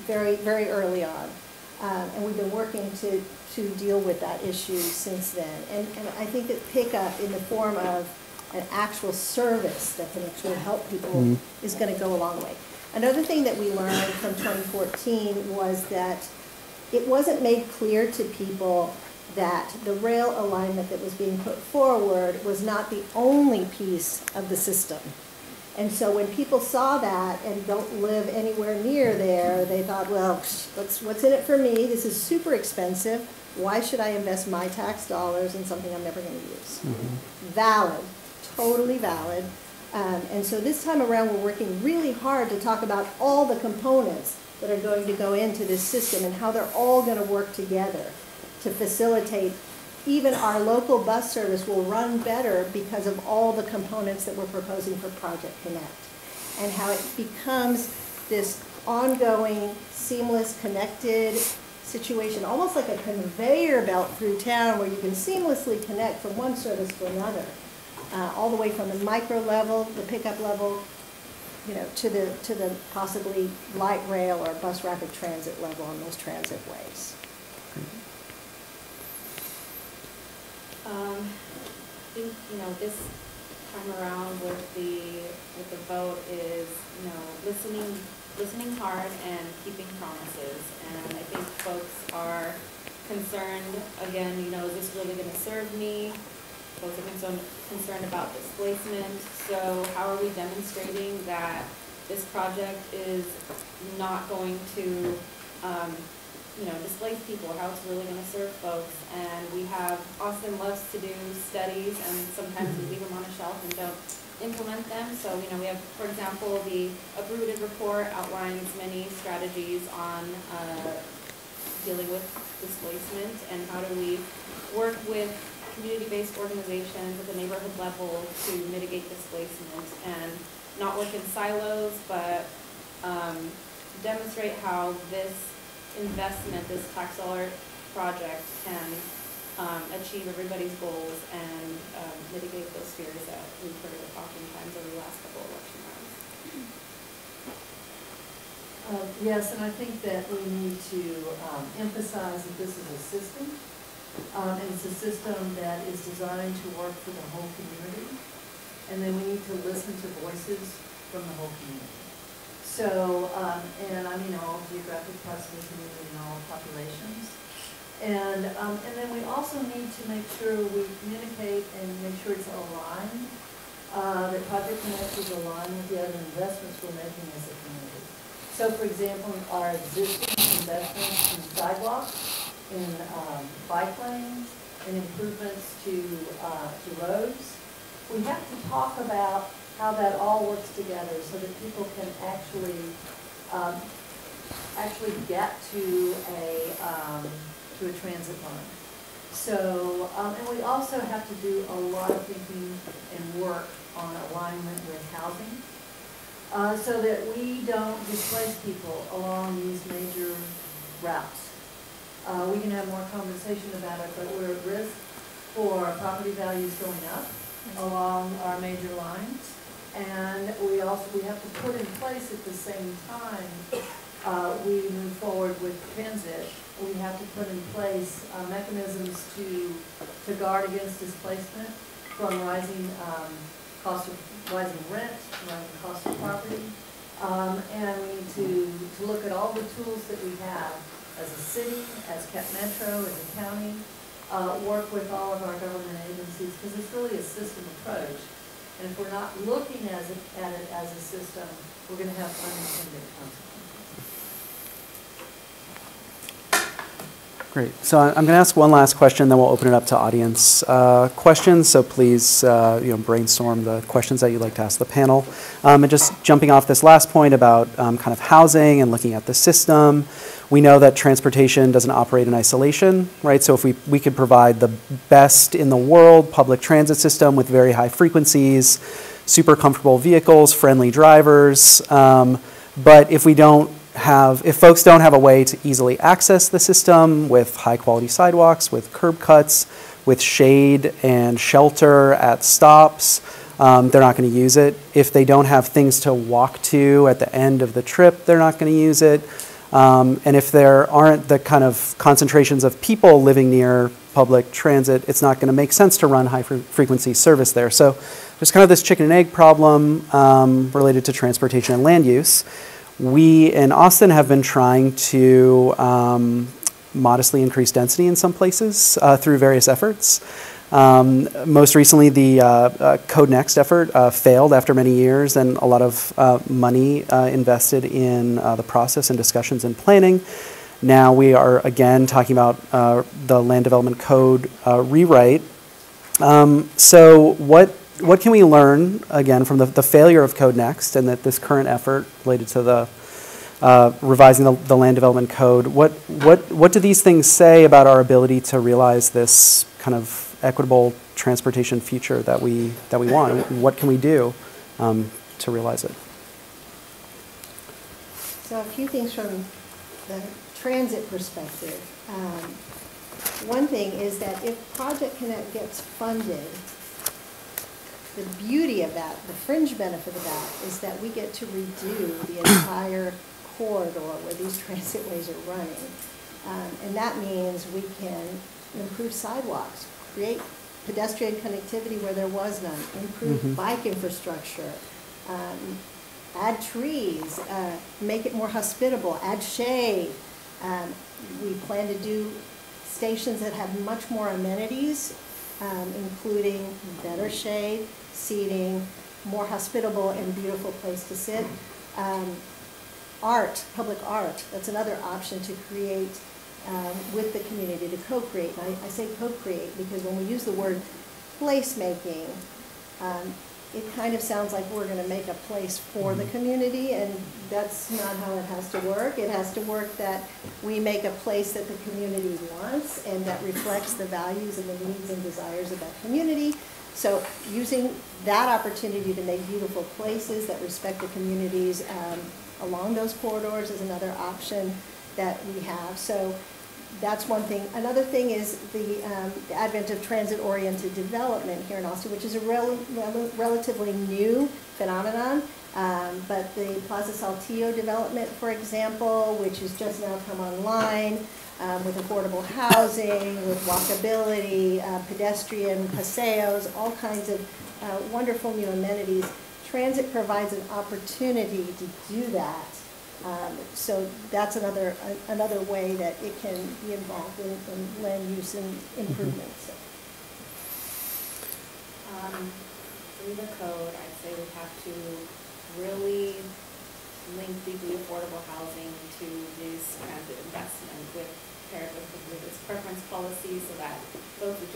very, very early on. And we've been working to deal with that issue since then. And I think that pickup in the form of an actual service that can actually help people is going to go a long way. Another thing that we learned from 2014 was that it wasn't made clear to people that the rail alignment that was being put forward was not the only piece of the system. And so when people saw that and don't live anywhere near there, they thought, well, what's in it for me? This is super expensive. Why should I invest my tax dollars in something I'm never going to use? Valid, totally valid. And so this time around, we're working really hard to talk about all the components that are going to go into this system and how they're all going to work together to facilitate. Even our local bus service will run better because of all the components that we're proposing for Project Connect, and how it becomes this ongoing, seamless, connected situation, almost like a conveyor belt through town where you can seamlessly connect from one service to another, all the way from the micro level, the pickup level, you know, to the possibly light rail or bus rapid transit level on those transit ways. I think, you know, this time around with the vote is, you know, listening hard and keeping promises. And I think folks are concerned, again, you know, is this really going to serve me? Folks are concerned about displacement. So how are we demonstrating that this project is not going to, you know, displace people, how it's really going to serve folks? And we have, Austin loves to do studies, and sometimes we leave them on a shelf and don't implement them. So, you know, we have, for example, the Uprooted report outlines many strategies on dealing with displacement, and how do we work with community-based organizations at the neighborhood level to mitigate displacement, and not work in silos, but demonstrate how this investment, this tax dollar project, can achieve everybody's goals and mitigate those fears that we've heard oftentimes over the last couple of election rounds. Yes, and I think that we need to emphasize that this is a system, and it's a system that is designed to work for the whole community, and then we need to listen to voices from the whole community. So, and I mean all geographic parts of the community and all populations. And then we also need to make sure we communicate and make sure it's aligned, that Project Connect is aligned with the other investments we're making as a community. So, for example, our existing investments in sidewalks, in bike lanes, and improvements to roads, we have to talk about how that all works together so that people can actually get to a transit line. So, and we also have to do a lot of thinking and work on alignment with housing, so that we don't displace people along these major routes. We can have more conversation about it, but we're at risk for property values going up along our major lines. And we have to put in place at the same time we move forward with transit. We have to put in place mechanisms to guard against displacement from rising rising rent, rising cost of property, and we need to look at all the tools that we have as a city, as CapMetro, as a county, work with all of our government agencies, because it's really a system approach. And if we're not looking at it as a system, we're going to have unintended consequences. Great. So I'm going to ask one last question, then we'll open it up to audience questions. So please, brainstorm the questions that you'd like to ask the panel. And just jumping off this last point about kind of housing and looking at the system, we know that transportation doesn't operate in isolation, right? So if we could provide the best in the world public transit system with very high frequencies, super comfortable vehicles, friendly drivers, but if folks don't have a way to easily access the system with high quality sidewalks, with curb cuts, with shade and shelter at stops, they're not going to use it. If they don't have things to walk to at the end of the trip, they're not going to use it. And if there aren't the kind of concentrations of people living near public transit, it's not going to make sense to run high frequency service there. So there's kind of this chicken and egg problem related to transportation and land use. We in Austin have been trying to modestly increase density in some places through various efforts. Most recently, the Code Next effort failed after many years and a lot of money invested in the process and discussions and planning. Now we are again talking about the Land Development Code rewrite. So what can we learn again from the failure of Code Next and that this current effort related to the revising the Land Development Code? What do these things say about our ability to realize this kind of equitable transportation future that we want? What can we do to realize it? So a few things from the transit perspective. One thing is that if Project Connect gets funded, the beauty of that, the fringe benefit of that, is that we get to redo the entire corridor where these transitways are running. And that means we can improve sidewalks, create pedestrian connectivity where there was none, improve bike infrastructure, add trees, make it more hospitable, add shade. We plan to do stations that have much more amenities, including better shade, seating, more hospitable and beautiful place to sit. Art, public art, that's another option to create with the community, to co-create. And I say co-create because when we use the word placemaking, it kind of sounds like we're going to make a place for the community, and that's not how it has to work. It has to work that we make a place that the community wants and that reflects the values and the needs and desires of that community. So using that opportunity to make beautiful places that respect the communities along those corridors is another option that we have. So that's one thing. Another thing is the advent of transit-oriented development here in Austin, which is a relatively new phenomenon. But the Plaza Saltillo development, for example, which has just now come online with affordable housing, with walkability, pedestrian paseos, all kinds of wonderful new amenities. Transit provides an opportunity to do that. So that's another way that it can be involved in land use and improvements. Through the code, I'd say we have to really link the affordable housing to this transit investment paired with this preference policy, so that both the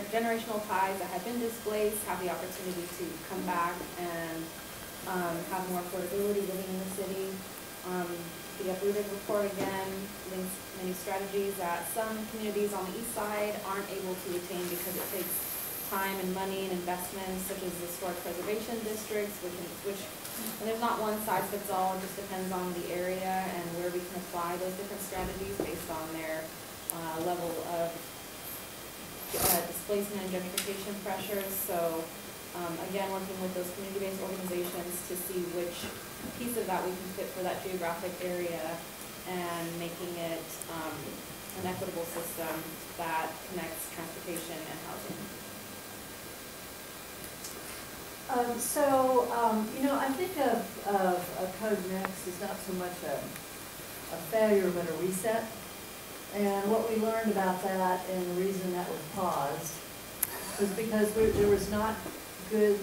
generational ties that have been displaced have the opportunity to come back and have more affordability living in the city. The uprooted report again links many strategies that some communities on the east side aren't able to attain because it takes time and money and investments, such as the historic preservation districts, which and there's not one size fits all. It just depends on the area and where we can apply those different strategies based on their level of displacement and gentrification pressures. So again, working with those community-based organizations to see which piece of that we can fit for that geographic area and making it an equitable system that connects transportation and housing. I think of a code next is not so much a failure but a reset. And what we learned about that and the reason that was paused was because there was not good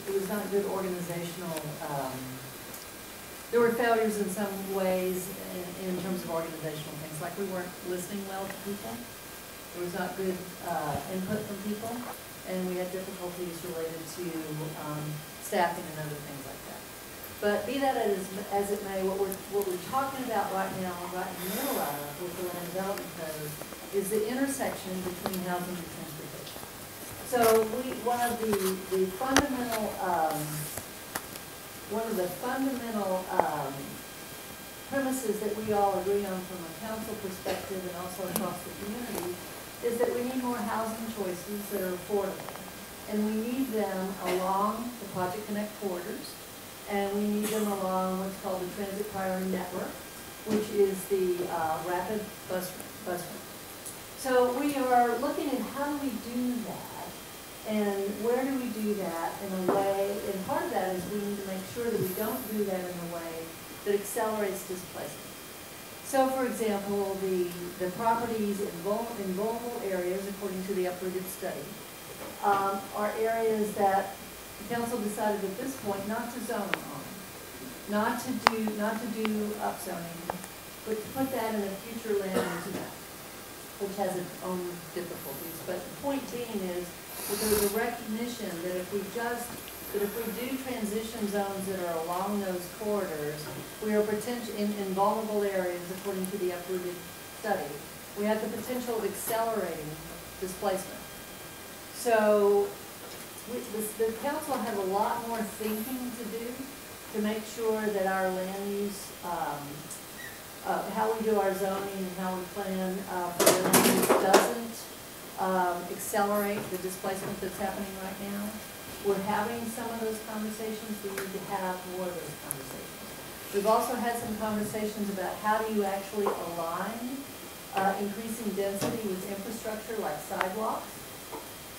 organizational, there were failures in some ways in terms of organizational things, like we weren't listening well to people. There was not good input from people, and we had difficulties related to staffing and other things like that. But be that as it may, what we're talking about right now, right in the middle of with the land development code, is the intersection between housing and transportation. So one of the fundamental premises that we all agree on from a council perspective and also across the community is that we need more housing choices that are affordable. And we need them along the Project Connect corridors, and we need them along what's called the Transit Priority Network, which is the rapid bus route. So we are looking at how do we do that, and where do we do that in a way, and part of that is we need to make sure that we don't do that in a way that accelerates displacement. So for example, the properties in vulnerable areas, according to the uprooted study, are areas that the council decided at this point not to zone on, not to do upzoning, but to put that in a future land use map, which has its own difficulties. But the point being is that there's a recognition that if we do transition zones that are along those corridors, we are in vulnerable areas, according to the uprooted study, we have the potential of accelerating displacement. So the council has a lot more thinking to do to make sure that our land use, how we do our zoning and how we plan for the land use doesn't accelerate the displacement that's happening right now. We're having some of those conversations. We need to have more of those conversations. We've also had some conversations about how do you actually align increasing density with infrastructure like sidewalks.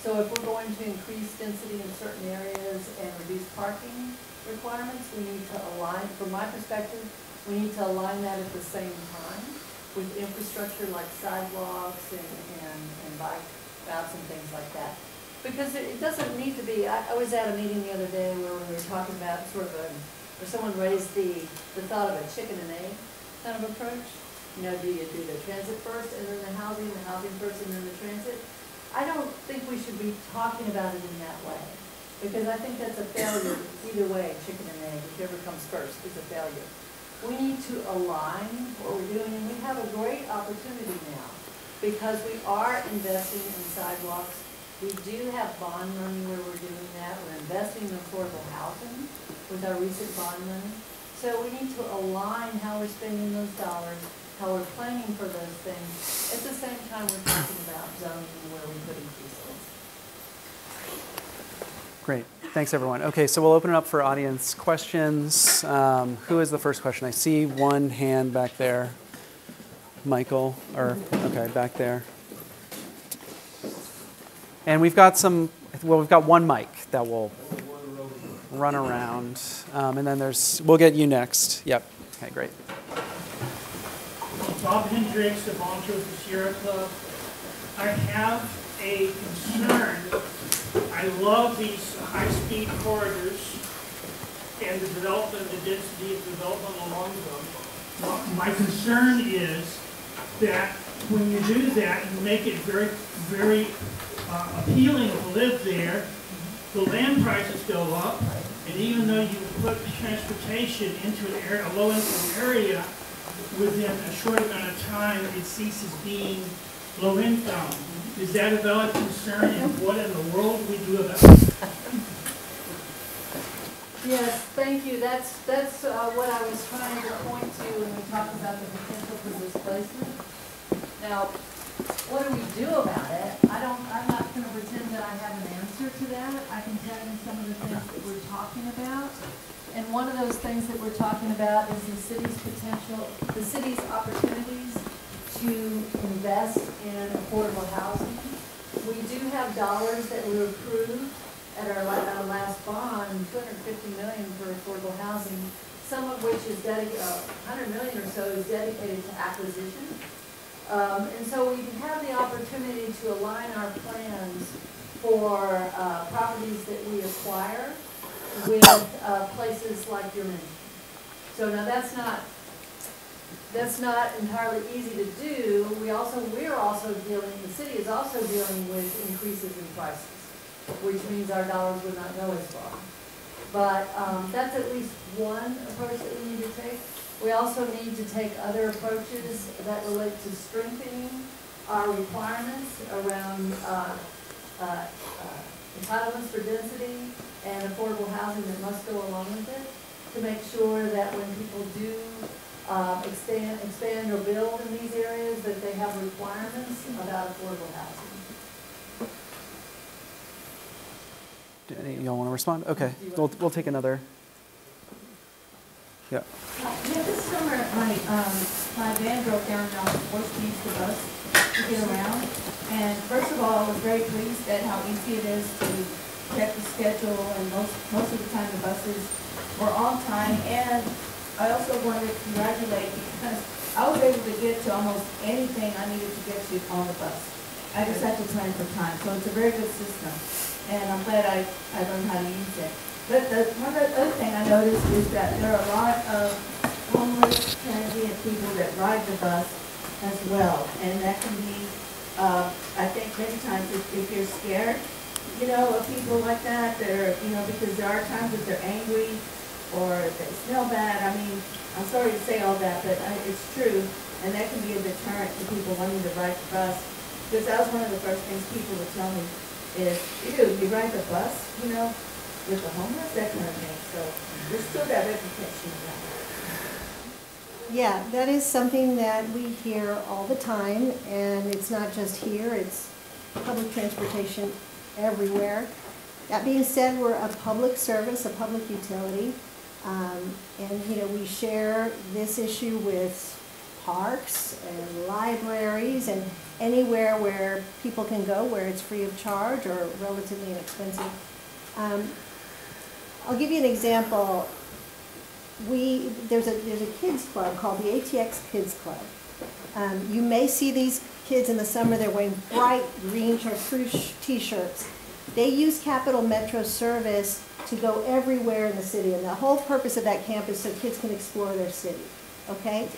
So if we're going to increase density in certain areas and reduce parking requirements, we need to align, from my perspective, we need to align that at the same time with infrastructure like sidewalks and bike routes and things like that. Because it doesn't need to be, I was at a meeting the other day where we were talking about sort of where someone raised the thought of a chicken and egg kind of approach. You know, do you do the transit first and then the housing first and then the transit? I don't think we should be talking about it in that way, because I think that's a failure either way, chicken and egg, whichever comes first is a failure. We need to align what we're doing, and we have a great opportunity now because we are investing in sidewalks. We do have bond money where we're doing that. We're investing in affordable housing with our recent bond money. So we need to align how we're spending those dollars, how we're planning for those things. At the same time, we're talking about zoning and where we put increases. Great. Thanks, everyone. Okay, so we'll open it up for audience questions. Who is the first question? I see one hand back there. Michael, okay, back there. And we've got we've got one mic that will run around. And then we'll get you next. Yep. Okay, great. Bob Hendricks, a volunteer with the Sierra Club. I have a concern. I love these high-speed corridors and the development, the density of development along them. My concern is that when you do that, you make it very, very appealing to live there. The land prices go up, and even though you put transportation into a low-income area, within a short amount of time, it ceases being low income. Is that a valid concern, and what in the world we do about it? Yes, thank you. That's what I was trying to point to when we talked about the potential for displacement. Now, what do we do about it? I'm not going to pretend that I have an answer to that. I can tell you some of the things that we're talking about. And one of those things that we're talking about is the city's potential, the city's opportunities to invest in affordable housing. We do have dollars that were approved at our last bond, $250 million for affordable housing, some of which is dedicated, $100 million or so is dedicated to acquisition. And so we have the opportunity to align our plans for properties that we acquire with places like your mentioned. So now that's not entirely easy to do. We're also dealing, the city is also dealing with increases in prices, which means our dollars would not go as far. But that's at least one approach that we need to take. We also need to take other approaches that relate to strengthening our requirements around entitlements for density and affordable housing that must go along with it, to make sure that when people do expand or build in these areas, that they have requirements about affordable housing. Y'all want to respond? Okay, we'll take another. Yeah. Yeah, this summer my van broke down and I was forced to use the bus to get around. And first of all, I was very pleased at how easy it is to check the schedule, and most of the time the buses were on time. And I also wanted to congratulate because I was able to get to almost anything I needed to get to on the bus. I just had to plan for time, so it's a very good system. And I'm glad I learned how to use it. But one other thing I noticed is that there are a lot of homeless, transient people that ride the bus as well. And that can be, I think many times if you're scared, of people like that, because there are times that they're angry or they smell bad. I mean, I'm sorry to say all that, but it's true. And that can be a deterrent to people wanting to ride the bus. Because that was one of the first things people would tell me is, ew, you ride the bus, with the homeless, that kind of thing. So there's still that reputation around. Yeah, that is something that we hear all the time, and it's not just here, it's public transportation everywhere. That being said, we're a public service, a public utility, and we share this issue with parks and libraries and anywhere where people can go where it's free of charge or relatively inexpensive. I'll give you an example. There's a kids club called the ATX Kids Club. You may see these kids in the summer. They're wearing bright green chartreuse t-shirts. They use CapMetro service to go everywhere in the city, and the whole purpose of that camp is so kids can explore their city. Okay?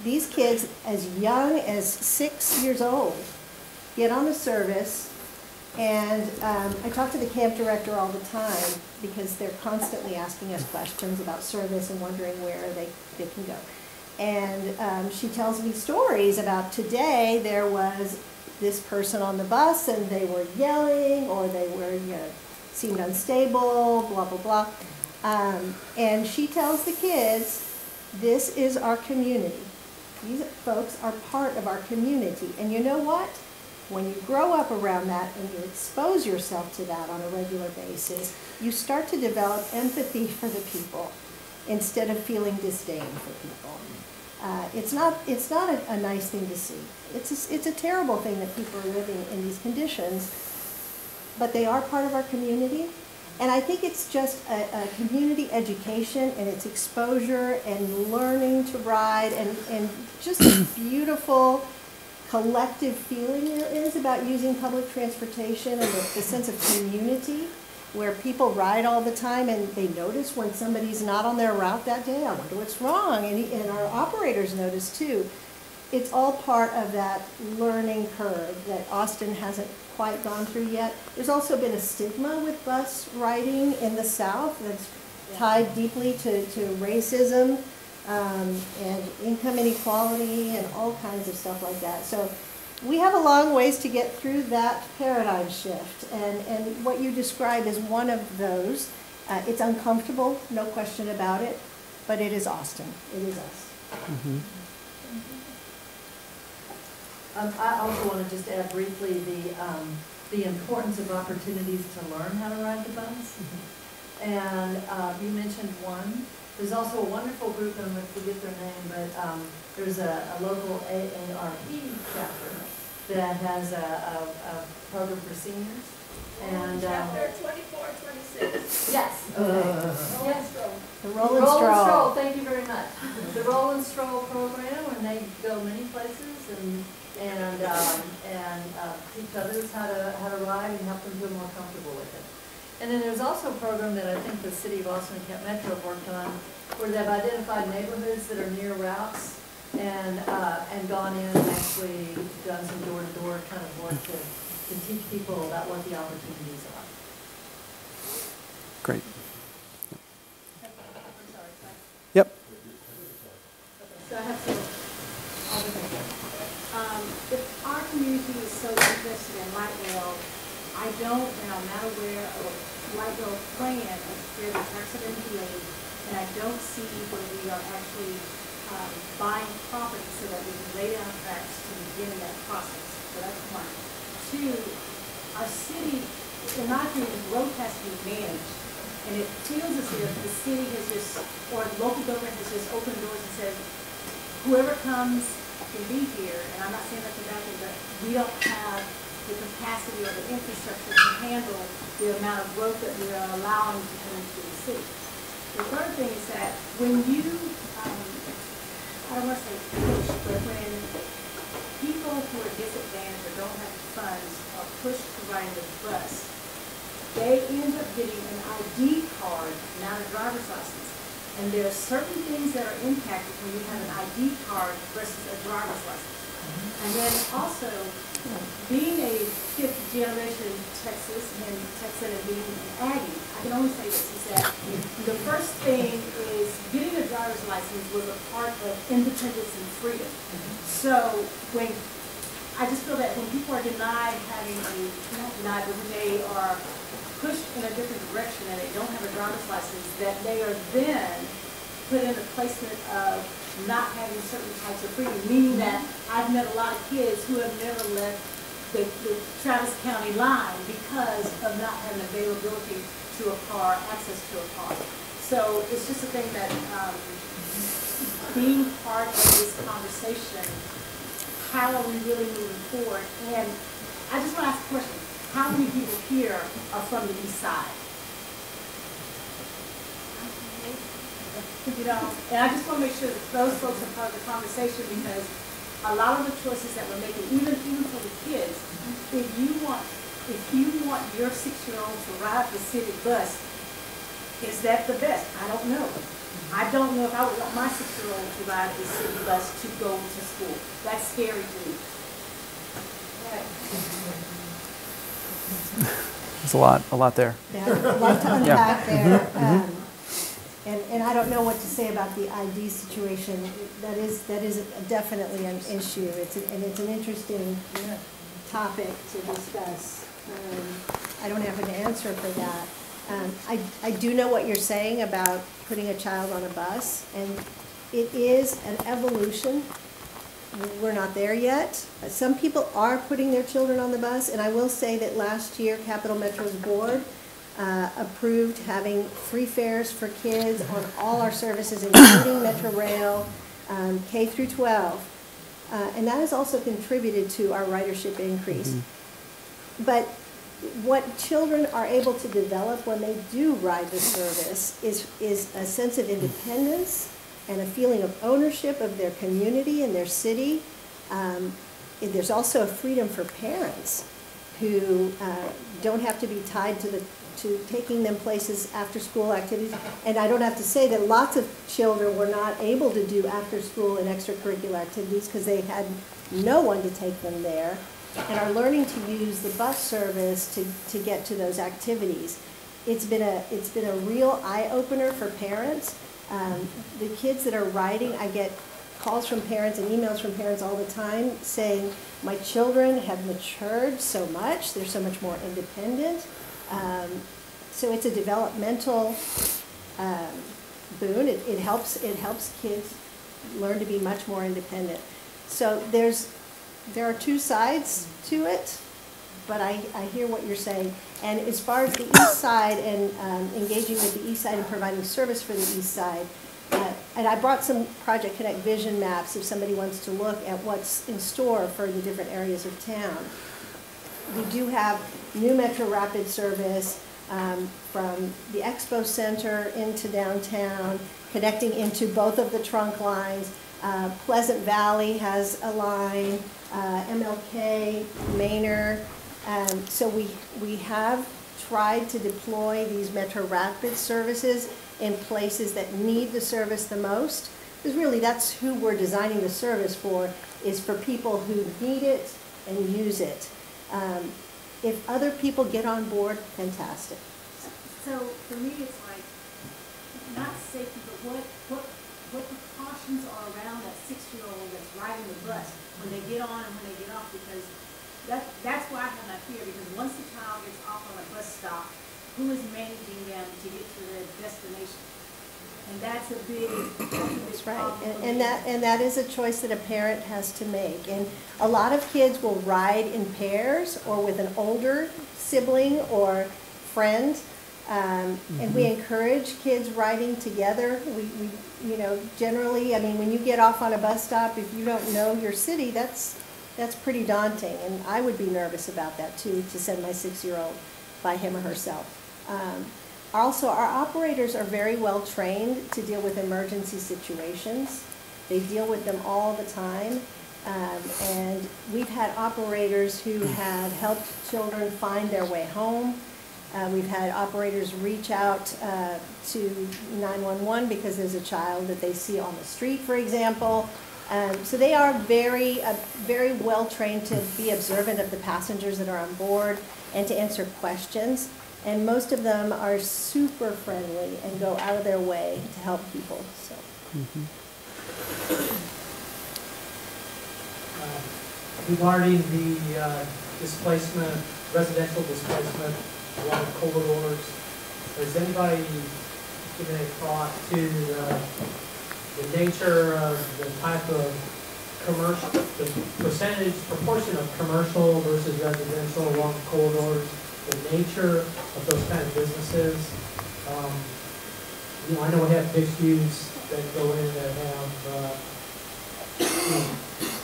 These kids, as young as 6 years old, get on the service, and I talk to the camp director all the time because they're constantly asking us questions about service and wondering where they can go. And she tells me stories about today there was this person on the bus and they were yelling or they were, seemed unstable, blah, blah, blah. And she tells the kids, this is our community. These folks are part of our community. And you know what? When you grow up around that and you expose yourself to that on a regular basis, you start to develop empathy for the people instead of feeling disdain for people. It's not a nice thing to see. It's a terrible thing that people are living in these conditions, but they are part of our community. And I think it's just a community education and it's exposure and learning to ride and just a beautiful collective feeling there is about using public transportation and the sense of community where people ride all the time and they notice when somebody's not on their route that day. I wonder what's wrong. And our operators notice too. It's all part of that learning curve that Austin hasn't quite gone through yet. There's also been a stigma with bus riding in the South that's tied deeply to racism and income inequality and all kinds of stuff like that. So we have a long ways to get through that paradigm shift. And what you describe is one of those. It's uncomfortable, no question about it, but it is Austin. It is us. Mm-hmm. I also want to just add briefly the importance of opportunities to learn how to ride the bus. Mm-hmm. And you mentioned one. There's also a wonderful group, and I'm going to forget their name, but there's a local AARP chapter that has a program for seniors. And Chapter 24, 26. Yes. Okay. Yes. The Roll and Stroll. Thank you very much. The Roll and Stroll program, and they go many places and teach others how to ride and help them feel more comfortable with it. And then there's also a program that I think the City of Austin and CapMetro have worked on, where they've identified neighborhoods that are near routes and gone in and actually done some door-to-door kind of work to teach people about what the opportunities are. Great. Yep. So I have some other things. If our community is so interested in light rail, I don't, and I'm not aware of a light rail plan where the tracks are MPA, and I don't see where we are actually buying property so that we can lay down tracks to begin that process. So that's one. Two, our city, in my opinion, the road has to be managed. And it feels as if the city has just, or local government has just opened doors and said, whoever comes can be here. And I'm not saying that's a bad thing, but we don't have the capacity or the infrastructure to handle the amount of growth that we are allowing to come into the city. The third thing is that when you, I don't want to say push, but when people who are disadvantaged or don't have the funds are pushed to ride the bus, they end up getting an ID card, not a driver's license. And there are certain things that are impacted when you have an ID card versus a driver's license. And then also, being a fifth generation Texan and being an Aggie, I can only say this, is that the first thing is getting a driver's license was a part of independence and freedom. So when, I just feel that when people are denied having not denied, but when they are pushed in a different direction and they don't have a driver's license, that they are then put in a placement of not having certain types of freedom, meaning that I've met a lot of kids who have never left the Travis County line because of not having availability to a car, access to a car. So it's just a thing that being part of this conversation, how are we really moving forward? And I just want to ask a question. How many people here are from the east side? You know, and I just want to make sure that those folks are part of the conversation, because a lot of the choices that we're making, even for the kids, if you want your 6-year-old to ride the city bus, is that the best? I don't know. I don't know if I would want my 6-year-old to ride the city bus to go to school. That's scary to me. There's a lot there. Yeah, a lot to unpack there. And I don't know what to say about the ID situation. That is definitely an issue. It's an interesting topic to discuss. I don't have an answer for that. I do know what you're saying about putting a child on a bus, and it is an evolution. We're not there yet. Some people are putting their children on the bus, and I will say that last year CapMetro's board approved having free fares for kids on all our services, including Metro Rail, K through 12. And that has also contributed to our ridership increase. Mm-hmm. But what children are able to develop when they do ride the service is a sense of independence and a feeling of ownership of their community and their city. There's also a freedom for parents who don't have to be tied to taking them places after school activities. And I don't have to say that lots of children were not able to do after school and extracurricular activities because they had no one to take them there, and are learning to use the bus service to get to those activities. It's been a real eye-opener for parents. The kids that are riding, I get calls from parents and emails from parents all the time saying, my children have matured so much, they're so much more independent. So it's a developmental boon. It helps kids learn to be much more independent. So there are two sides to it, but I hear what you're saying. And as far as the east side and engaging with the east side and providing service for the east side, and I brought some Project Connect vision maps if somebody wants to look at what's in store for the different areas of town. We do have new Metro Rapid service from the Expo Center into downtown, connecting into both of the trunk lines. Pleasant Valley has a line, MLK, Manor. So we have tried to deploy these Metro Rapid services in places that need the service the most. Because really that's who we're designing the service for, is for people who need it and use it. If other people get on board, fantastic. So for me, it's like, not safety, but what precautions are around that 6-year-old that's riding the bus when they get on and when they get off, because that's why I have my fear, because once the child gets off on a bus stop, who is managing them to get to their destination? And that's a big right. And that is a choice that a parent has to make. And a lot of kids will ride in pairs or with an older sibling or friend. And we encourage kids riding together. We generally, I mean, when you get off on a bus stop, if you don't know your city, that's pretty daunting. And I would be nervous about that too, to send my 6-year-old by him or herself. Also, our operators are very well trained to deal with emergency situations. They deal with them all the time. And we've had operators who have helped children find their way home. We've had operators reach out to 911 because there's a child that they see on the street, for example. So they are very well trained to be observant of the passengers that are on board and to answer questions. And most of them are super friendly and go out of their way to help people. So. Regarding the displacement, residential displacement along corridors, has anybody given a thought to the nature of the type of commercial, the proportion of commercial versus residential along the corridors, the nature of those kind of businesses. You know, I know we have mixed use that go in that have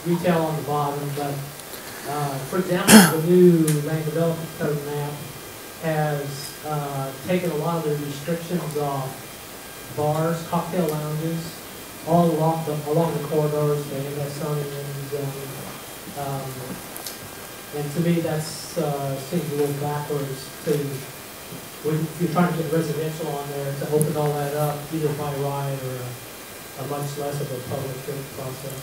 retail on the bottom, but for example, the new land development code map has taken a lot of the restrictions off bars, cocktail lounges, all along the corridors. They have zoning and zoning. And to me, that seems a little backwards to, when you're trying to get residential on there, to open all that up either by right or a much less of a public process.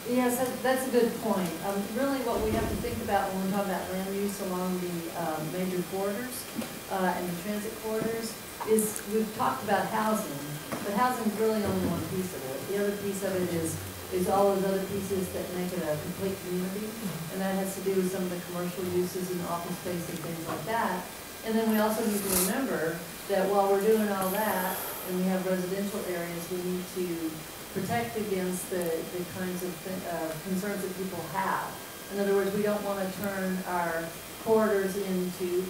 Yes, that's a good point. Really what we have to think about when we talk about land use along the major corridors and the transit corridors is we've talked about housing, but housing is really only one piece of it. The other piece of it is all those other pieces that make it a complete community, and that has to do with some of the commercial uses and office space and things like that. And then we also need to remember that while we're doing all that, and we have residential areas, we need to protect against the kinds of concerns that people have. In other words, we don't want to turn our corridors into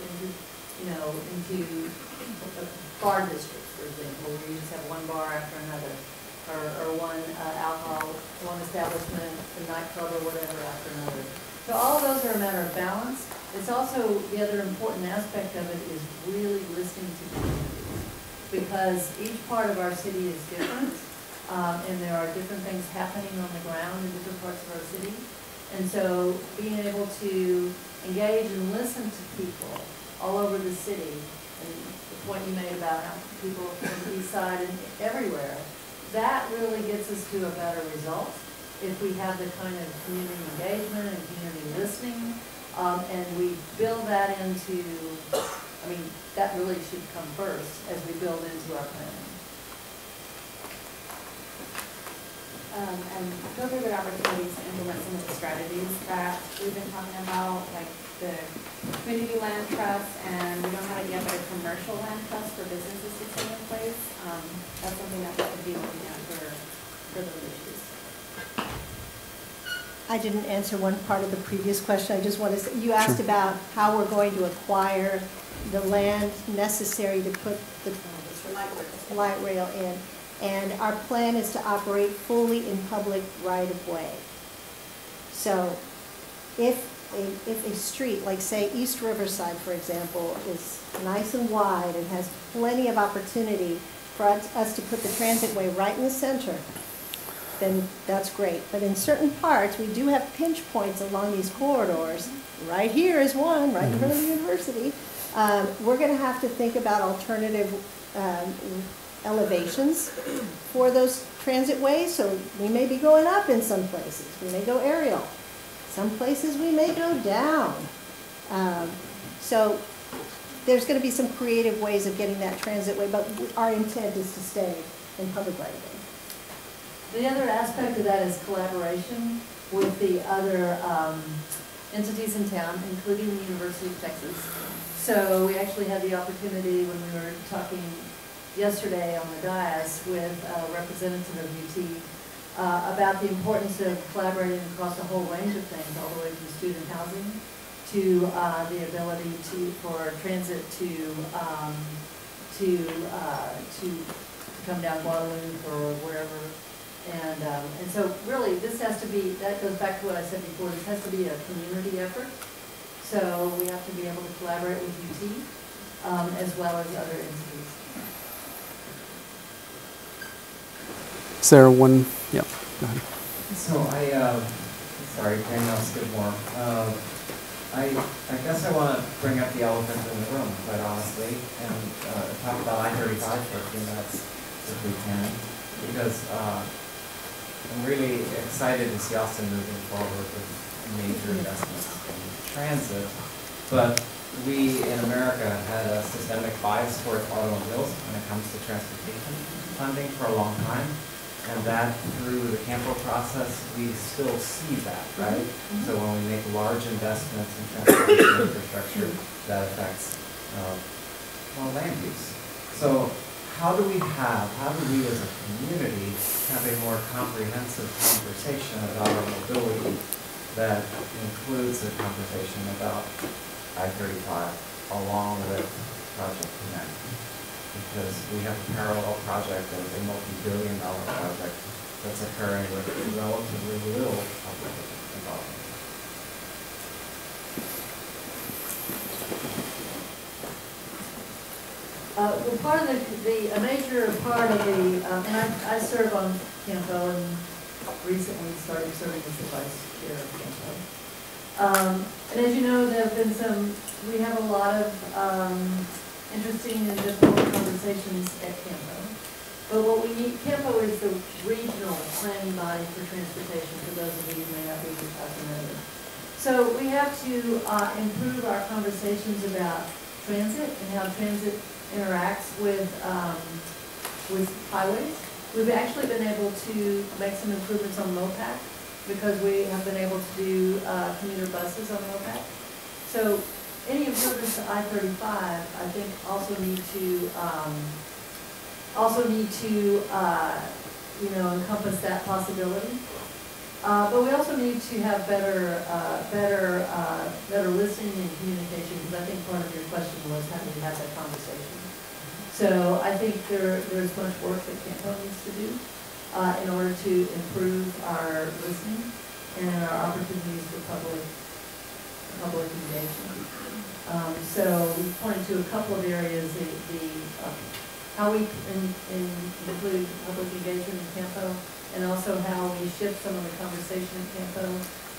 bar districts, for example, where you just have one bar after another, or one alcohol, one establishment, a nightclub or whatever after another. So all of those are a matter of balance. It's also, the other important aspect of it is really listening to communities, because each part of our city is different. And there are different things happening on the ground in different parts of our city. And so being able to engage and listen to people all over the city, and the point you made about how people from the east side and everywhere, that really gets us to a better result if we have the kind of community engagement and community listening. And we build that into, that really should come first as we build into our planning. And those are good opportunities to implement some of the strategies that we've been talking about, like the community land trust, and we don't have it yet, but a commercial land trust for businesses to stay in place. That's something that we could be looking at for those issues. I didn't answer one part of the previous question. I just want to say, you asked about how we're going to acquire the land necessary to put the light rail in. And our plan is to operate fully in public right-of-way. So if a street, like say East Riverside, for example, is nice and wide and has plenty of opportunity for us to put the transitway right in the center, then that's great. But in certain parts, we do have pinch points along these corridors. Right here is one, right in front of the university. We're going to have to think about alternative elevations for those transitways. So we may be going up in some places. We may go aerial. Some places we may go down. So there's going to be some creative ways of getting that transitway, but our intent is to stay in public right-of-way. The other aspect of that is collaboration with the other entities in town, including the University of Texas. So we actually had the opportunity when we were talking yesterday on the dais with a representative of UT about the importance of collaborating across a whole range of things, all the way from student housing to the ability for transit to come down Guadalupe or wherever. And so really this has to be, that goes back to what I said before, this has to be a community effort. So we have to be able to collaborate with UT as well as other entities. Sarah, one, yeah, go ahead. So sorry, Danielle Skidmore. I guess I want to bring up the elephant in the room, quite honestly, and talk about I-35 for a few minutes, if we can, because I'm really excited to see Austin moving forward with major investments in transit, but we in America had a systemic bias towards automobiles when it comes to transportation funding for a long time. And that through the CapMetro process, we still see that, right? Mm-hmm. So when we make large investments in transportation infrastructure, that affects land use. So how do we as a community have a more comprehensive conversation about our mobility that includes a conversation about I-35 along with Project Connect? Because we have a parallel project that is a multi-billion-dollar project that's occurring with relatively little public involvement. Well, part of a major part of the, and I serve on Campo and recently started serving as the vice chair of Campo. And as you know, there have been we have a lot of interesting and difficult conversations at Campo. But what we need, Campo is the regional planning body for transportation, for those of you who may not be familiar. So we have to improve our conversations about transit and how transit interacts with highways. We've actually been able to make some improvements on MOPAC because we have been able to do commuter buses on MOPAC. So any improvements to I-35, I think, also need to encompass that possibility. But we also need to have better listening and communication, because I think part of your question was how do we have that conversation. So I think there's much work that Campo needs to do in order to improve our listening and our opportunities for public engagement. So we pointed to a couple of areas, how we include public engagement in Campo, and also how we shift some of the conversation in Campo,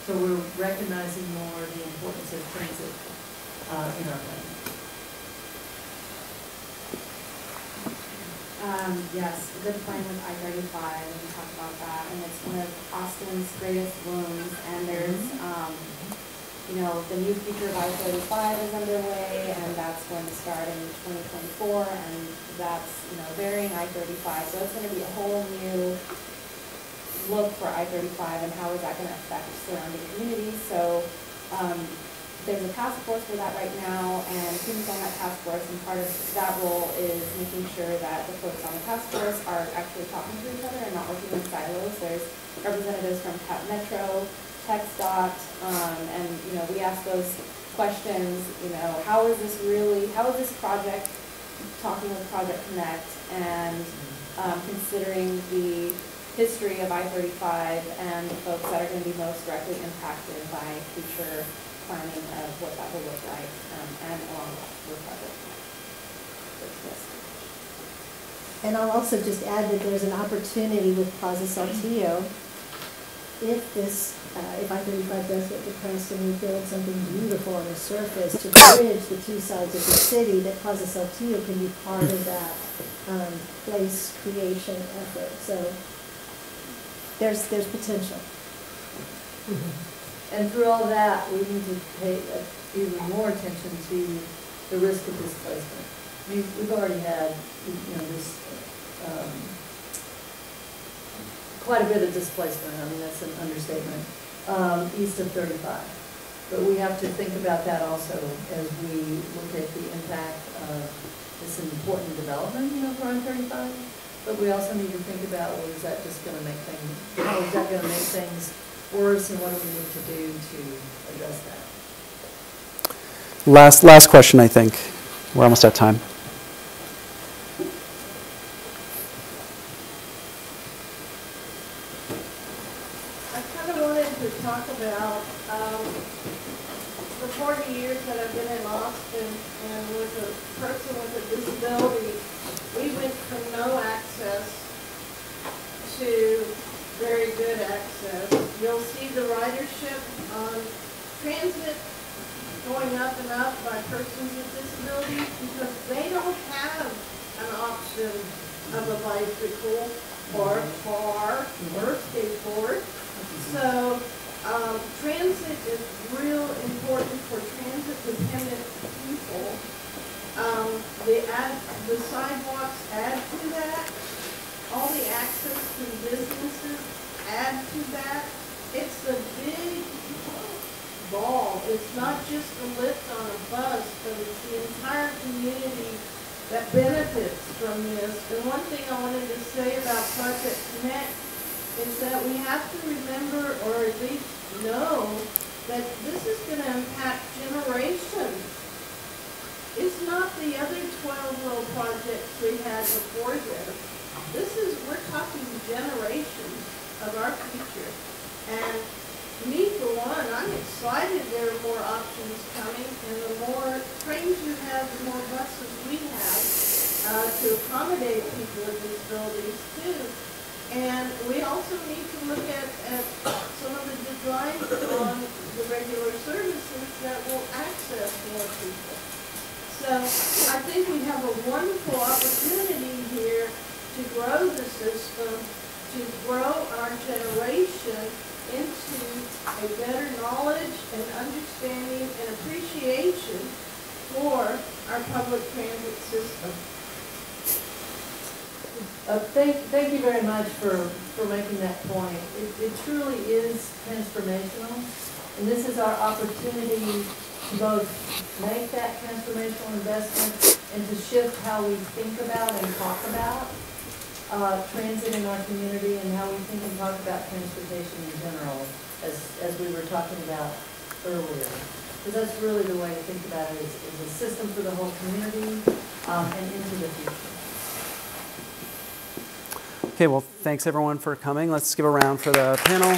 so we're recognizing more the importance of transit in our planning. Yes, a good plan with I-35, and we talked about that, and it's one of Austin's greatest wounds, and there's, the new feature of I-35 is underway, and that's going to start in 2024, and that's, varying I-35, so it's going to be a whole new look for I-35 and how is that going to affect surrounding communities. So there's a task force for that right now, and who's on that task force, and part of that role is making sure that the folks on the task force are actually talking to each other and not working in silos. There's representatives from CapMetro, TxDOT, and we ask those questions, how is this project talking with Project Connect, and considering the history of I-35 and the folks that are going to be most directly impacted by future planning of what that will look like, and along with Project Connect. And I'll also just add that there's an opportunity with Plaza Saltillo, if I-35 does get depressed and we build something beautiful on the surface to bridge the two sides of the city, that Plaza Saltillo can be part of that place creation effort. So there's potential. And through all that, we need to pay even more attention to the risk of displacement. We've already had, this quite a bit of displacement. I mean, that's an understatement, east of 35. But we have to think about that also as we look at the impact of this important development, for I-35. But we also need to think about, well, is that just going to make things, how is that going to make things worse, and what do we need to do to address that? Last question, I think. We're almost out of time. I kind of wanted to talk about the 40 years that I've been in Austin, and with a person with a disability, we went from no access to very good access. You'll see the ridership on transit going up and up by persons with disabilities because they don't have an option of a bicycle or a car or a skateboard. So transit is real important for transit-dependent people. The sidewalks add to that. All the access to businesses add to that. It's a big ball. It's not just a lift on a bus, but it's the entire community that benefits from this. And one thing I wanted to say about Project Connect is that we have to remember, or at least know, that this is going to impact generations. It's not the other 12 little projects we had before this. We're talking generations of our future. And me, for one, I'm excited there are more options coming, and the more trains you have, the more buses we have to accommodate people with disabilities too. And we also need to look at some of the designs on the regular services that will access more people. So I think we have a wonderful opportunity here to grow the system, to grow our generation into a better knowledge and understanding and appreciation for our public transit system. Thank you very much for making that point. It truly is transformational, and this is our opportunity to both make that transformational investment and to shift how we think about and talk about transit in our community and how we think and talk about transportation in general, as we were talking about earlier. Because that's really the way to think about it, is a system for the whole community and into the future. Okay, well, thanks everyone for coming. Let's give a round for the panel.